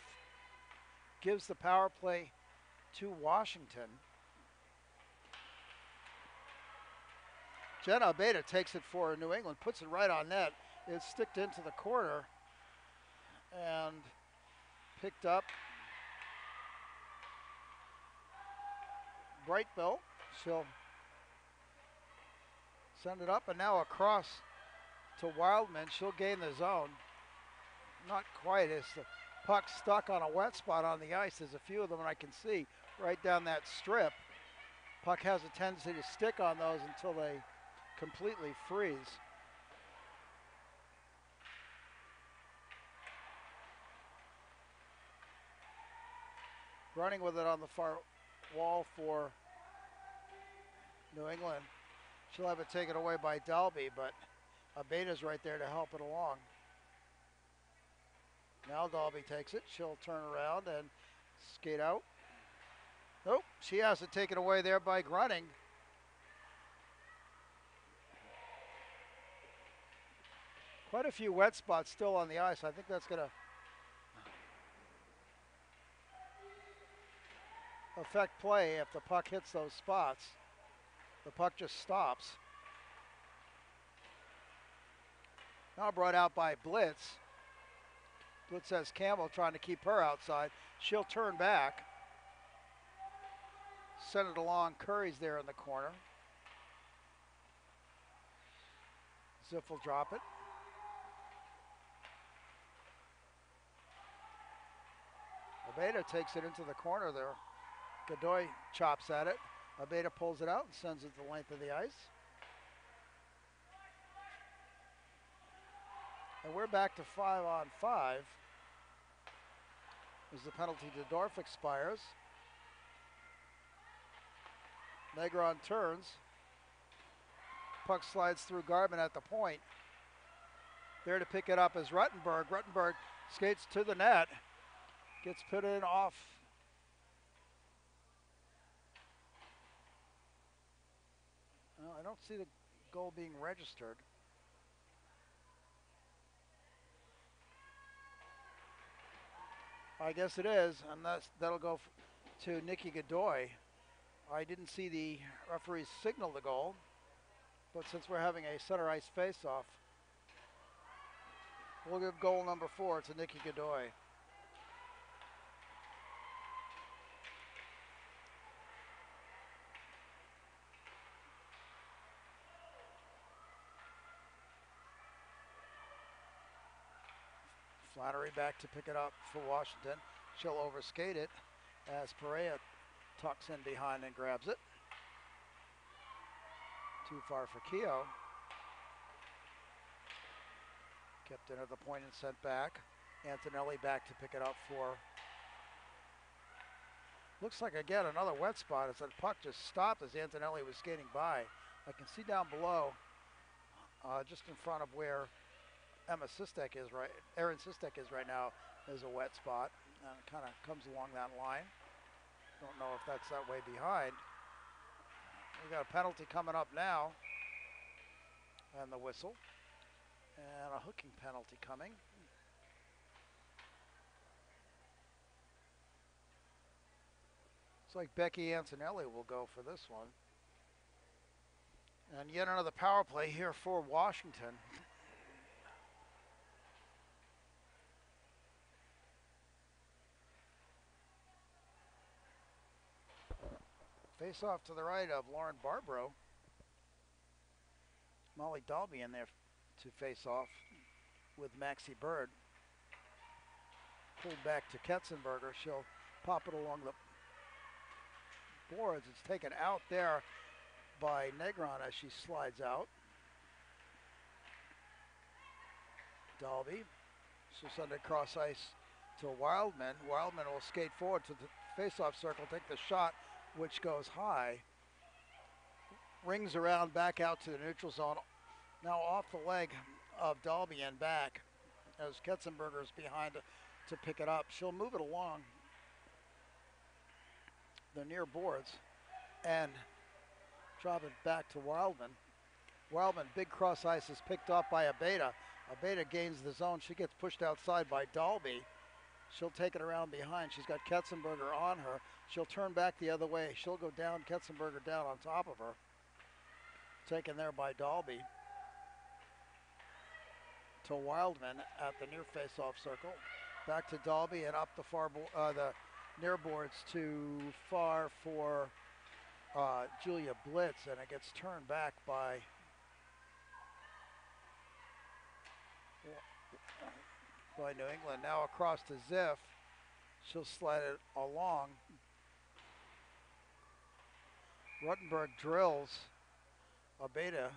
gives the power play to Washington. Jenna Abeda takes it for New England, puts it right on net. It's sticked into the corner and picked up. Brightbill, she'll send it up and now across to Wildman. She'll gain the zone. Not quite, as the puck stuck on a wet spot on the ice. There's a few of them, and I can see right down that strip. Puck has a tendency to stick on those until they completely freeze. Running with it on the far wall for New England. She'll have it taken away by Dalby, but Abeda's right there to help it along. Now Dalby takes it. She'll turn around and skate out. Nope, she has it taken away there by Grunning. Quite a few wet spots still on the ice. I think that's going to affect play if the puck hits those spots. The puck just stops. Now brought out by Blitz. Blitz has Campbell trying to keep her outside. She'll turn back. Send it along. Curry's there in the corner. Ziff will drop it. Abeda takes it into the corner there. Godoy chops at it. Abeda pulls it out and sends it the length of the ice. And we're back to 5-on-5 as the penalty to Dorff expires. Negron turns. Puck slides through Garman at the point. There to pick it up is Ruttenberg. Ruttenberg skates to the net. Gets put in off. Well, I don't see the goal being registered. I guess it is, and that'll go to Nikki Godoy. I didn't see the referees signal the goal, but since we're having a center ice face-off, we'll give goal number 4 to Nikki Godoy. Flannery back to pick it up for Washington. She'll overskate it as Perea tucks in behind and grabs it. Too far for Keogh. Kept in at the point and sent back. Antonelli back to pick it up for. Looks like again another wet spot as that puck just stopped as Antonelli was skating by. I can see down below, just in front of where Erin Sistek is right now, is a wet spot, and it kind of comes along that line. Don't know if that's that way behind. We got a penalty coming up now, and the whistle, and a hooking penalty coming. Looks like Becky Antonelli will go for this one. And yet another power play here for Washington. Face off to the right of Lauren Barbaro. Molly Dalby in there to face off with Maxie Bird. Pulled back to Ketzenberger. She'll pop it along the boards. It's taken out there by Negron as she slides out. Dalby. She'll send it cross ice to Wildman. Wildman will skate forward to the face-off circle, take the shot, which goes high. Rings around back out to the neutral zone. Now off the leg of Dalby and back as Ketzenberger's behind to pick it up. She'll move it along the near boards and drop it back to Wildman. Wildman, big cross ice is picked up by Abeda. Abeda gains the zone. She gets pushed outside by Dalby. She'll take it around behind. She's got Ketzenberger on her. She'll turn back the other way. She'll go down, Ketzenberger down on top of her. Taken there by Dalby. To Wildman at the near face-off circle. Back to Dalby and up the the near boards too far for Julia Blitz, and it gets turned back by New England. Now across to Ziff. She'll slide it along. Ruttenberg drills Abeda,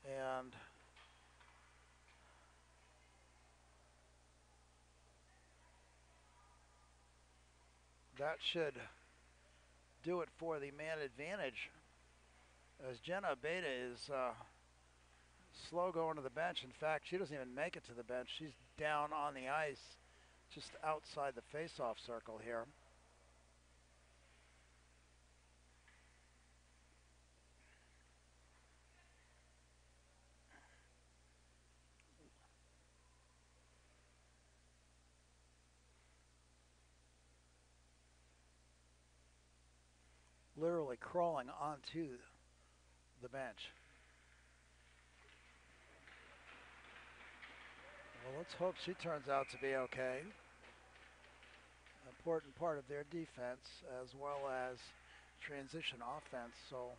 and that should do it for the man advantage, as Jenna Abeda is slow going to the bench. In fact, she doesn't even make it to the bench. She's down on the ice just outside the face-off circle here. Literally crawling onto the bench. Well, let's hope she turns out to be okay. Important part of their defense as well as transition offense. So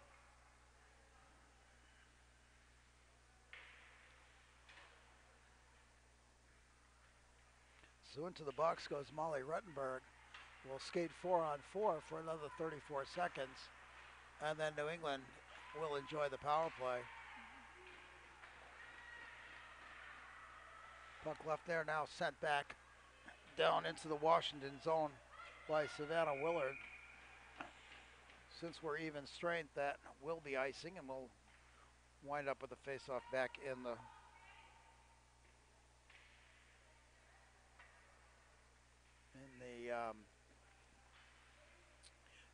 into the box goes Molly Ruttenberg. Will skate 4-on-4 for another 34 seconds, and then New England will enjoy the power play. Puck left there, now sent back down into the Washington zone by Savannah Willard. Since we're even strength, that will be icing, and we'll wind up with the face-off back in the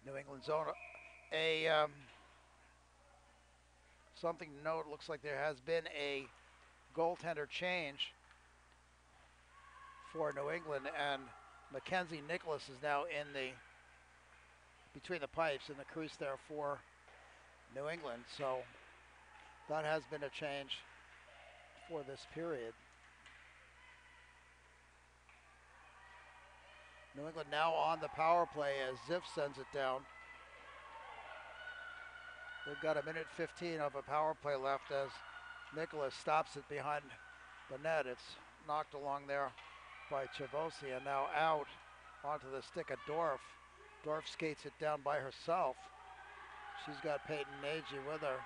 New England zone. Something to note, looks like there has been a goaltender change for New England, and Mackenzie Nicholas is now in between the pipes in the crease there for New England. So that has been a change for this period. New England now on the power play as Ziff sends it down. They've got 1:15 of a power play left as Nicholas stops it behind the net. It's knocked along there by Chavosi, and now out onto the stick of Dorf. Dorf skates it down by herself. She's got Peyton Nagy with her.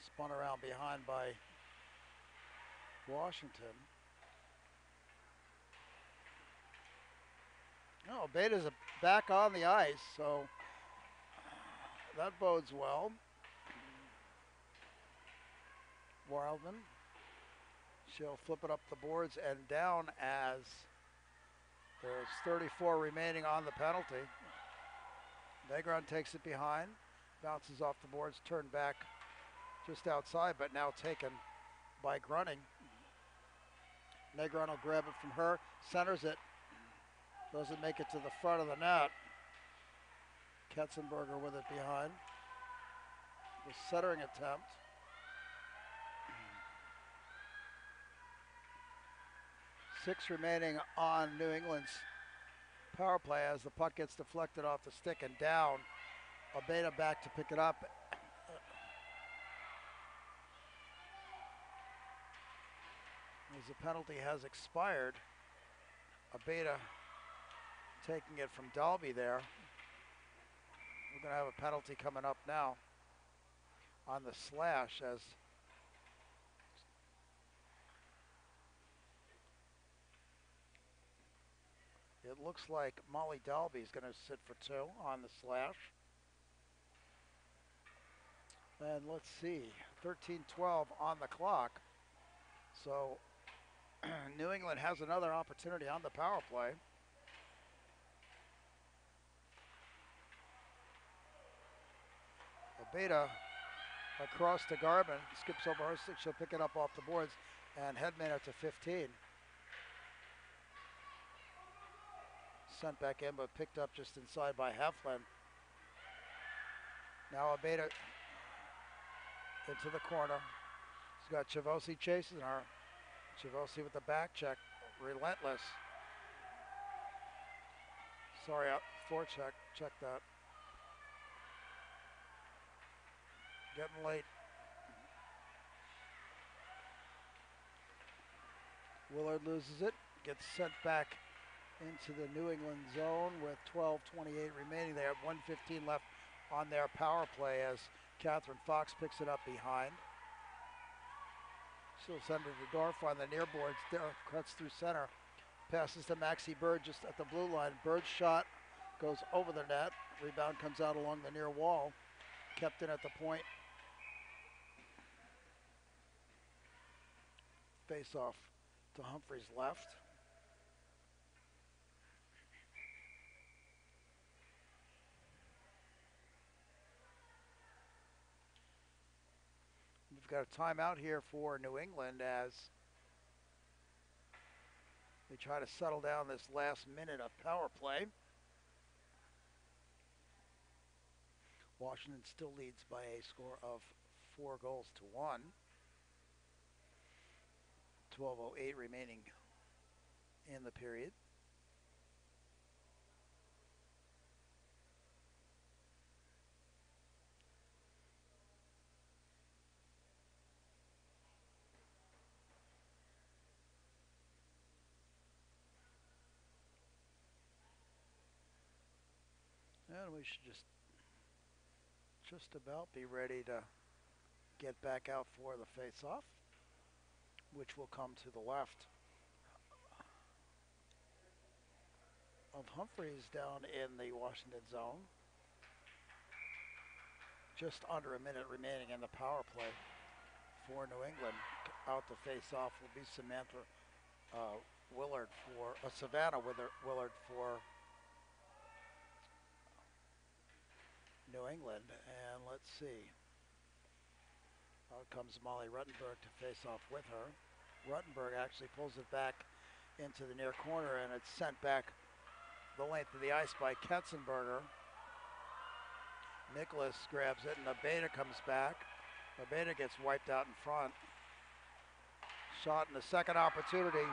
Spun around behind by Washington. No, Beda's back on the ice, so that bodes well. Wildman, she'll flip it up the boards and down as there's 34 remaining on the penalty. Negron takes it behind, bounces off the boards, turned back just outside, but now taken by Grunning. Negron will grab it from her, centers it. Doesn't make it to the front of the net. Ketzenberger with it behind. The centering attempt. Six remaining on New England's power play as the puck gets deflected off the stick and down. Abeda back to pick it up. As the penalty has expired, Abeda taking it from Dalby there. We're going to have a penalty coming up now on the slash as It looks like Molly Dalby is going to sit for 2 on the slash. And let's see, 13:12 on the clock. So New England has another opportunity on the power play. Abeda across to Garvin, skips over her stick, she'll pick it up off the boards, and Hedman at to 15. Sent back in, but picked up just inside by Heflin. Now Abeda into the corner. She's got Chavosi chasing her. Chavosi with the back check, relentless. Sorry, forecheck, check that. Getting late. Willard loses it, gets sent back into the New England zone with 12:28 remaining. They have 1:15 left on their power play as Catherine Fox picks it up behind. She'll send it to Dorf on the near boards. There, cuts through center. Passes to Maxie Bird just at the blue line. Bird's shot goes over the net. Rebound comes out along the near wall. Kept in at the point. Face off to Humphreys left. We've got a timeout here for New England as they try to settle down this last minute of power play. Washington still leads by a score of 4-1. 12:08 remaining in the period. And we should just about be ready to get back out for the face-off, which will come to the left of Humphreys down in the Washington zone. Just under a minute remaining in the power play for New England. Out to face-off will be Samantha Willard for Savannah Willard for New England. And let's see. Out comes Molly Ruttenberg to face off with her. Ruttenberg actually pulls it back into the near corner, and it's sent back the length of the ice by Ketzenberger. Nicholas grabs it, and Abeda comes back. Abeda gets wiped out in front. Shot in the second opportunity,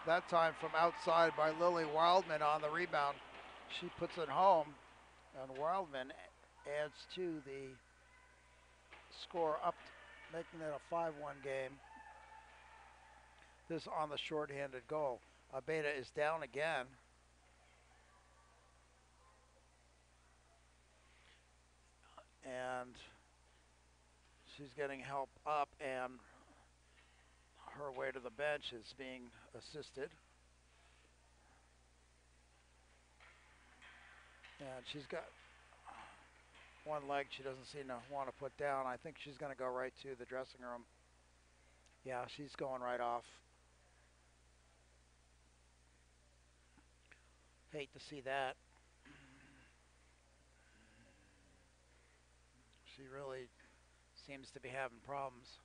that time from outside by Lily Wildman on the rebound. She puts it home, and Wildman adds to the score up, making it a 5-1 game. This on the shorthanded goal. Abeda is down again. And she's getting help up, and her way to the bench is being assisted. And she's got one leg she doesn't seem to want to put down. I think she's going to go right to the dressing room. Yeah, she's going right off. Hate to see that. She really seems to be having problems.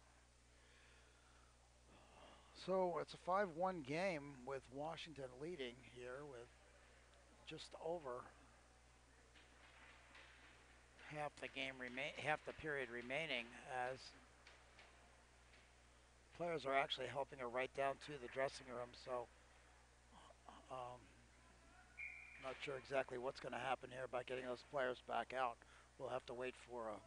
So it's a 5-1 game with Washington leading here with just over half the period remaining, as players are actually helping her right down to the dressing room. So not sure exactly what's going to happen here by getting those players back out. We'll have to wait for a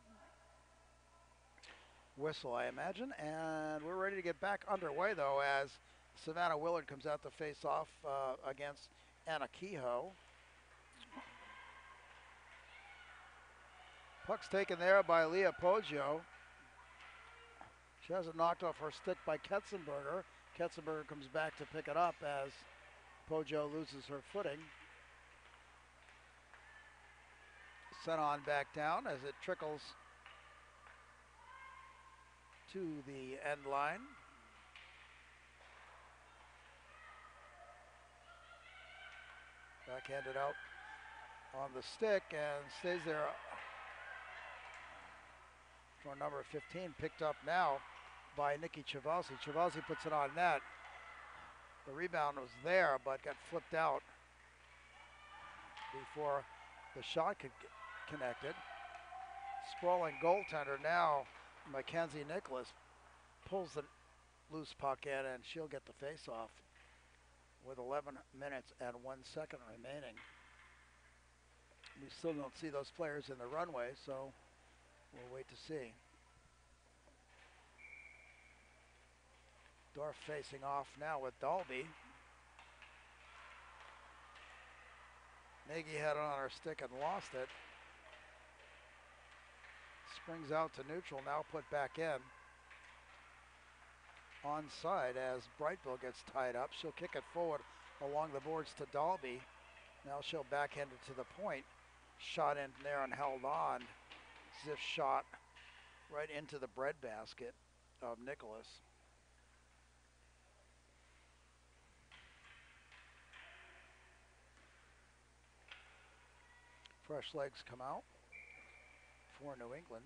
whistle, I imagine. And we're ready to get back underway, though, as Savannah Willard comes out to face off against Anna Kehoe. Puck's taken there by Leah Poggio. She has it knocked off her stick by Ketzenberger. Ketzenberger comes back to pick it up as Pojo loses her footing. Sent on back down as it trickles to the end line. Backhanded out on the stick and stays there for number 15, picked up now by Nikki Chivasi. Chivasi puts it on net. The rebound was there, but got flipped out before the shot could get connected. Sprawling goaltender now, Mackenzie Nicholas, pulls the loose puck in, and she'll get the face-off with 11 minutes and 1 second remaining. We still don't see those players in the runway, so we'll wait to see. Dorf facing off now with Dalby. Nagy had it on her stick and lost it. Springs out to neutral, now put back in. Onside as Brightbill gets tied up. She'll kick it forward along the boards to Dalby. Now she'll backhand it to the point. Shot in there and held on. As if shot right into the breadbasket of Nicholas. Fresh legs come out for New England.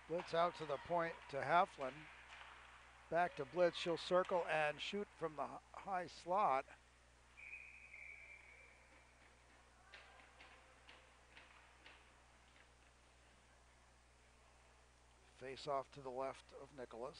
Blitz out to the point to Haflin. Back to Blitz. She'll circle and shoot from the high slot. Face off to the left of Nicholas.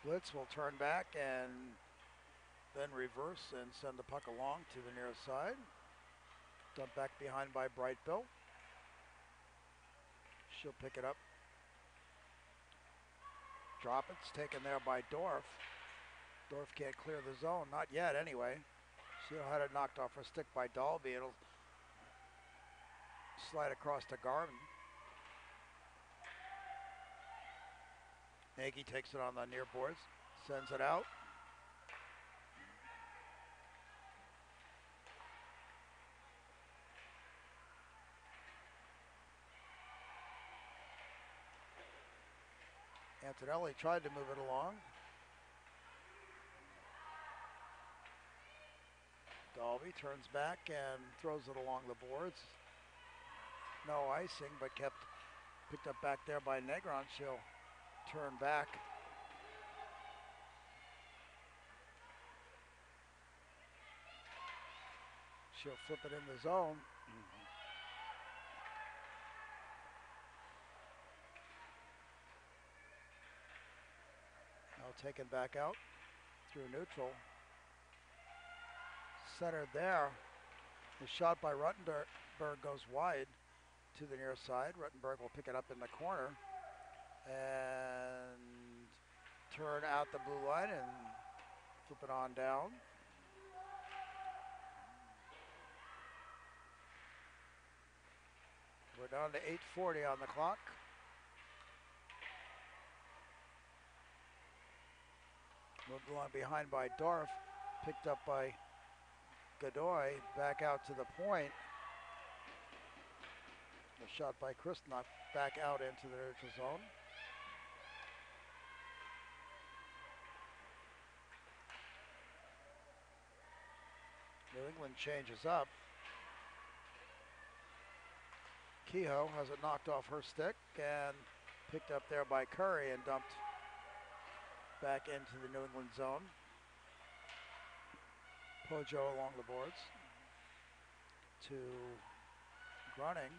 Blitz will turn back and then reverse and send the puck along to the near side. Dumped back behind by Brightbill. She'll pick it up. Drop it's taken there by Dorf. Dorf can't clear the zone, not yet anyway. She'll have it knocked off her stick by Dalby. It'll slide across to Garvin. Nagy takes it on the near boards, sends it out. Antonelli tried to move it along. Dalby turns back and throws it along the boards. No icing, but picked up back there by Negron. She'll turn back. She'll flip it in the zone. Now taken back out through neutral. Centered there. The shot by Ruttenberg goes wide to the near side. Ruttenberg will pick it up in the corner and turn out the blue line and flip it on down. We're down to 8:40 on the clock. Moved along behind by Dorf, picked up by Godoy, back out to the point. The shot by Kristnok back out into the neutral zone. New England changes up. Kehoe has it knocked off her stick and picked up there by Curry and dumped back into the New England zone. Pojo along the boards to Grunning.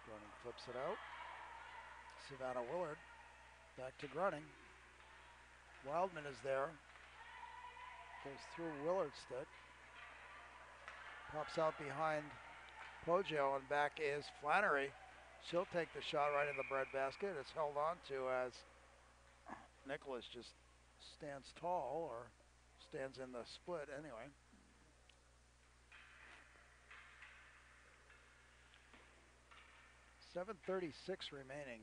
Grunning flips it out. Savannah Willard back to Grunning. Wildman is there. Goes through Willard's stick. Pops out behind Poggio, and back is Flannery. She'll take the shot right in the breadbasket. It's held on to as Nicholas just stands tall, or stands in the split anyway. .736 remaining.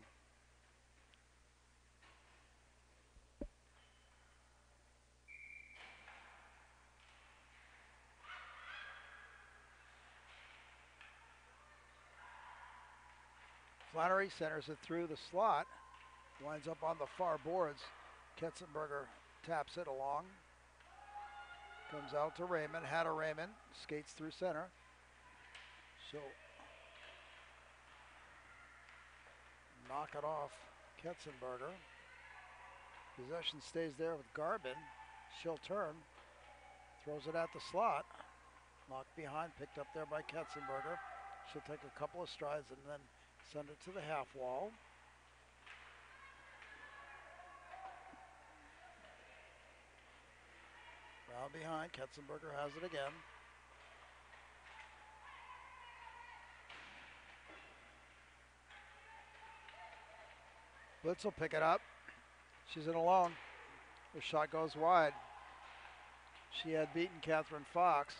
Flannery centers it through the slot, winds up on the far boards. Ketzenberger taps it along. Comes out to Raymond. Hannah Raymond skates through center. She'll knock it off Ketzenberger. Possession stays there with Garbin. She'll turn. Throws it at the slot. Knocked behind, picked up there by Ketzenberger. She'll take a couple of strides and then send it to the half wall. Round behind, Ketzenberger has it again. Blitz will pick it up. She's in alone. The shot goes wide. She had beaten Catherine Fox,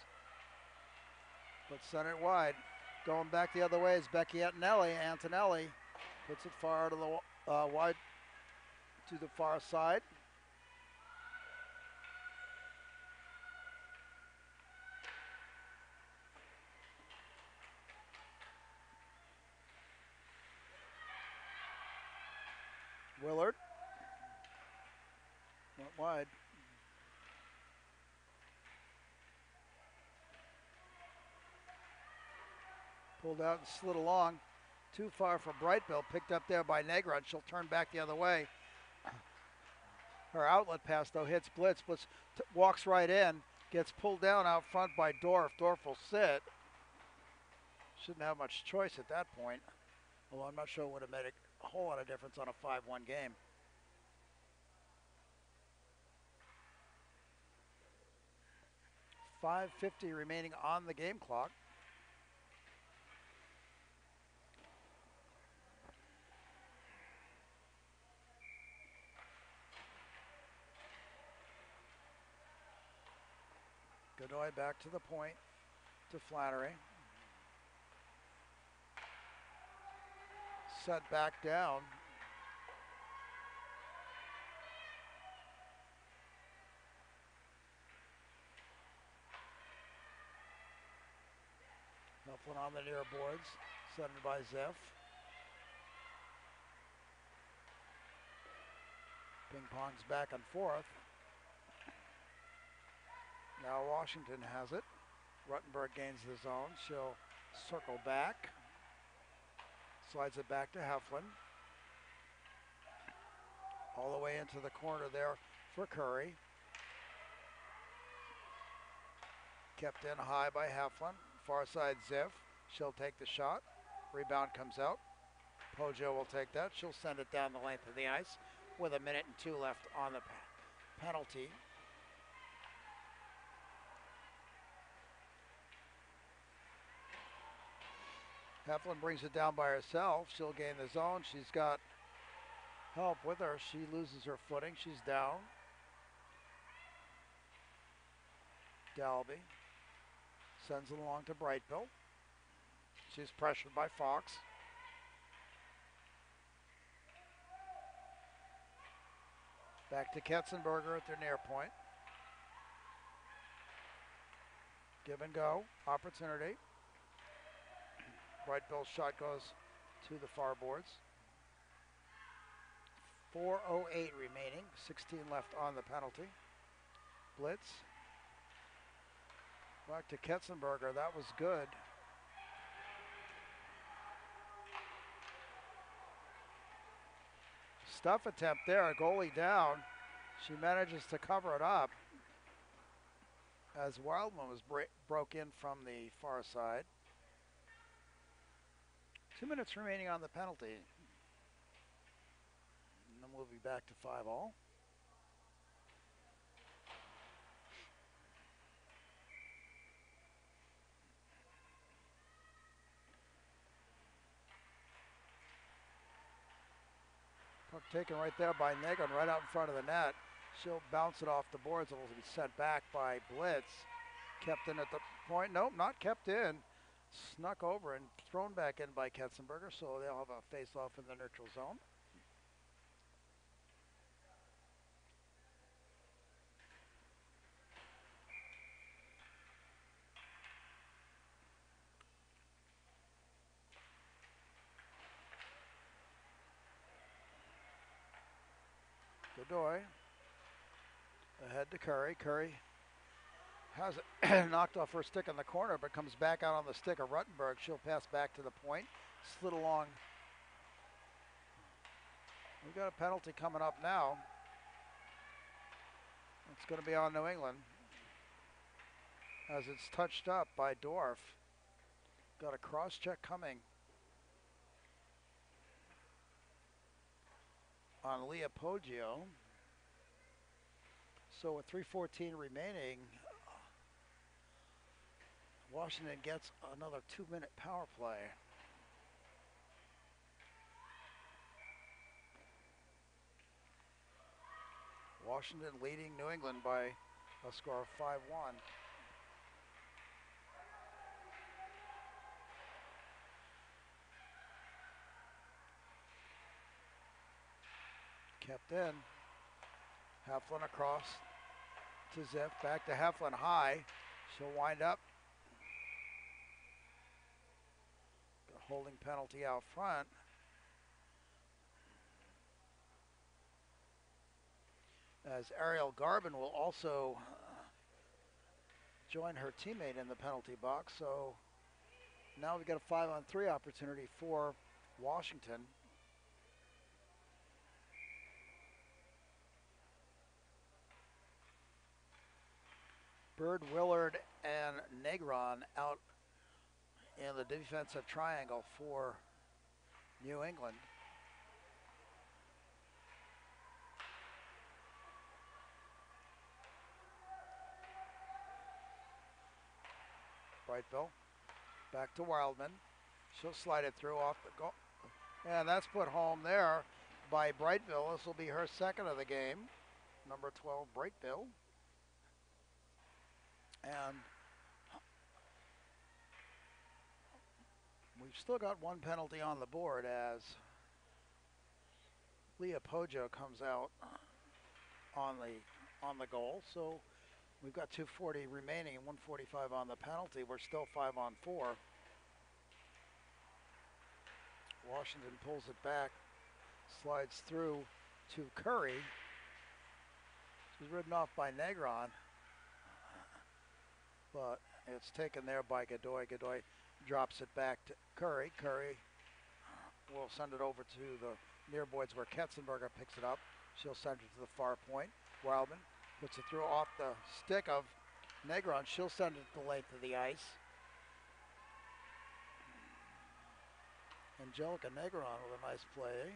but sent it wide. Going back the other way is Becky Antonelli puts it far to the wide to the far side. Willard went wide. Pulled out and slid along. Too far for Brightbill. Picked up there by Negra, and she'll turn back the other way. Her outlet pass, though, hits Blitz. Blitz walks right in. Gets pulled down out front by Dorf. Dorf will sit. Shouldn't have much choice at that point. Although I'm not sure it would have made a whole lot of difference on a 5-1 game. .550 remaining on the game clock. Godoy back to the point to Flannery. Set back down. Mifflin on the near boards, centered by Zeff. Ping pongs back and forth. Now Washington has it. Ruttenberg gains the zone. She'll circle back. Slides it back to Heflin. All the way into the corner there for Curry. Kept in high by Heflin. Far side Ziff. She'll take the shot. Rebound comes out. Poggio will take that. She'll send it down the length of the ice with 1:02 minutes left on the penalty. Heflin brings it down by herself. She'll gain the zone. She's got help with her. She loses her footing. She's down. Dalby sends it along to Brightbill. She's pressured by Fox. Back to Ketzenberger at their near point. Give and go. Opportunity. Brightbill's shot goes to the far boards. 4:08 remaining. 16 left on the penalty. Blitz. Back to Ketzenberger. That was good. Stuff attempt there. A goalie down. She manages to cover it up as Wildman was broke in from the far side. 2 minutes remaining on the penalty. And then we'll be back to 5-all. taken right there by Negron, right out in front of the net. She'll bounce it off the boards. It'll be sent back by Blitz. Kept in at the point. Nope, not kept in. Snuck over and thrown back in by Ketzenberger, so they'll have a face-off in the neutral zone. Godoy ahead to Curry. Curry has it knocked off her stick in the corner, but comes back out on the stick of Ruttenberg. She'll pass back to the point. Slid along. We've got a penalty coming up now. It's going to be on New England as it's touched up by Dorf. Got a cross check coming on Leah Poggio. So with 3:14 remaining, Washington gets another 2-minute power play. Washington leading New England by a score of 5-1. Kept in. Heflin across to Ziff, back to Heflin high. She'll wind up. A holding penalty out front. As Ariel Garvin will also join her teammate in the penalty box. So now we've got a 5-on-3 opportunity for Washington. Bird, Willard, and Negron out in the defensive triangle for New England. Brightville back to Wildman. She'll slide it through off the goal. And that's put home there by Brightville. This will be her second of the game. Number 12, Brightville. And we've still got one penalty on the board as Leah Poggio comes out on the goal. So we've got 2:40 remaining and 1:45 on the penalty. We're still 5-on-4. Washington pulls it back, slides through to Curry. She's ridden off by Negron, but it's taken there by Godoy. Godoy drops it back to Curry. Curry will send it over to the near boards where Ketzenberger picks it up. She'll send it to the far point. Wildman puts it through off the stick of Negron. She'll send it the length of the ice. Angelica Negron with a nice play.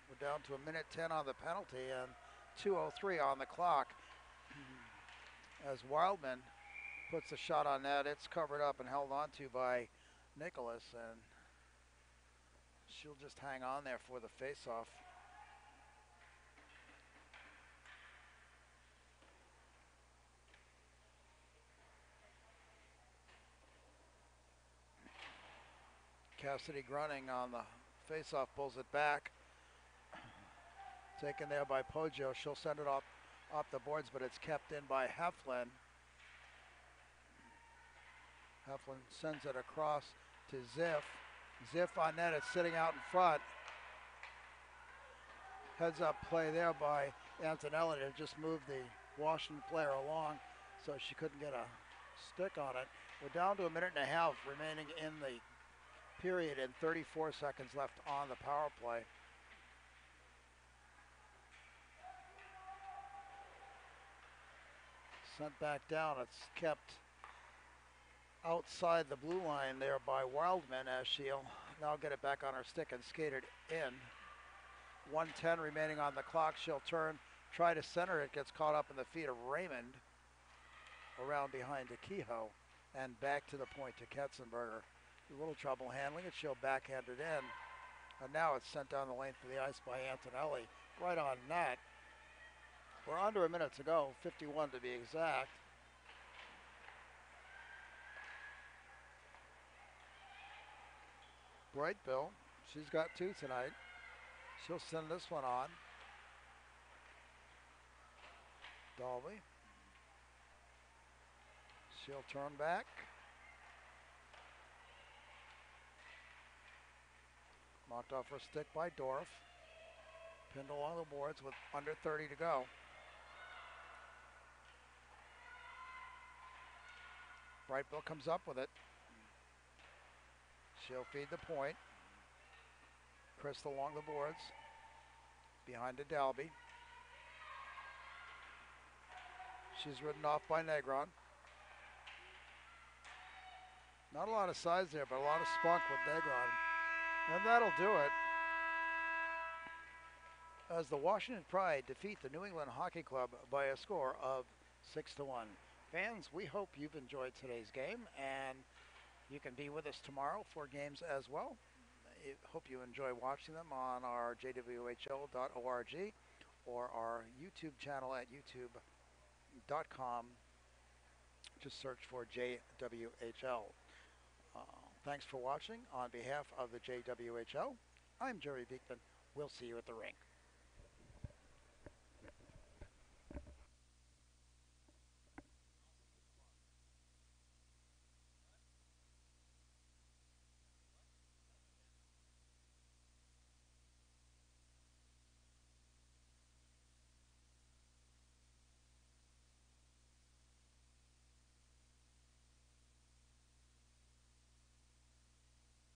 We're down to 1:10 on the penalty and 2:03 on the clock. As Wildman puts the shot on net, it's covered up and held on to by Nicholas, and she'll just hang on there for the face-off. Cassidy Grunning on the face-off pulls it back. Taken there by Poggio. She'll send it off the boards, but it's kept in by Heflin. Heflin sends it across to Ziff. Ziff on net, it's sitting out in front. Heads up play there by Antonelli to just move the Washington player along so she couldn't get a stick on it. We're down to 1.5 minutes remaining in the period and 34 seconds left on the power play. Sent back down. It's kept outside the blue line there by Wildman as she'll now get it back on her stick and skate it in. 1:10 remaining on the clock. She'll turn, try to center it, gets caught up in the feet of Raymond. Around behind to Kehoe and back to the point to Ketzenberger. A little trouble handling it. She'll backhand it in And now it's sent down the lane for the ice by Antonelli. Right on net. We're under a minute to go, 51 to be exact. Bright Bill, she's got 2 tonight. She'll send this one on. Dalby. She'll turn back. Knocked off her stick by Dorff. Pinned along the boards with under 30 to go. Brightbill comes up with it. She'll feed the point. Crystal along the boards. Behind to Dalby. She's ridden off by Negron. Not a lot of size there, but a lot of spunk with Negron. And that'll do it. As the Washington Pride defeat the New England Hockey Club by a score of 6-1. Fans, we hope you've enjoyed today's game, and you can be with us tomorrow for games as well. I hope you enjoy watching them on our jwhl.org or our YouTube channel at youtube.com. Just search for JWHL. Thanks for watching. On behalf of the JWHL, I'm Jerry Beekman. We'll see you at the rink.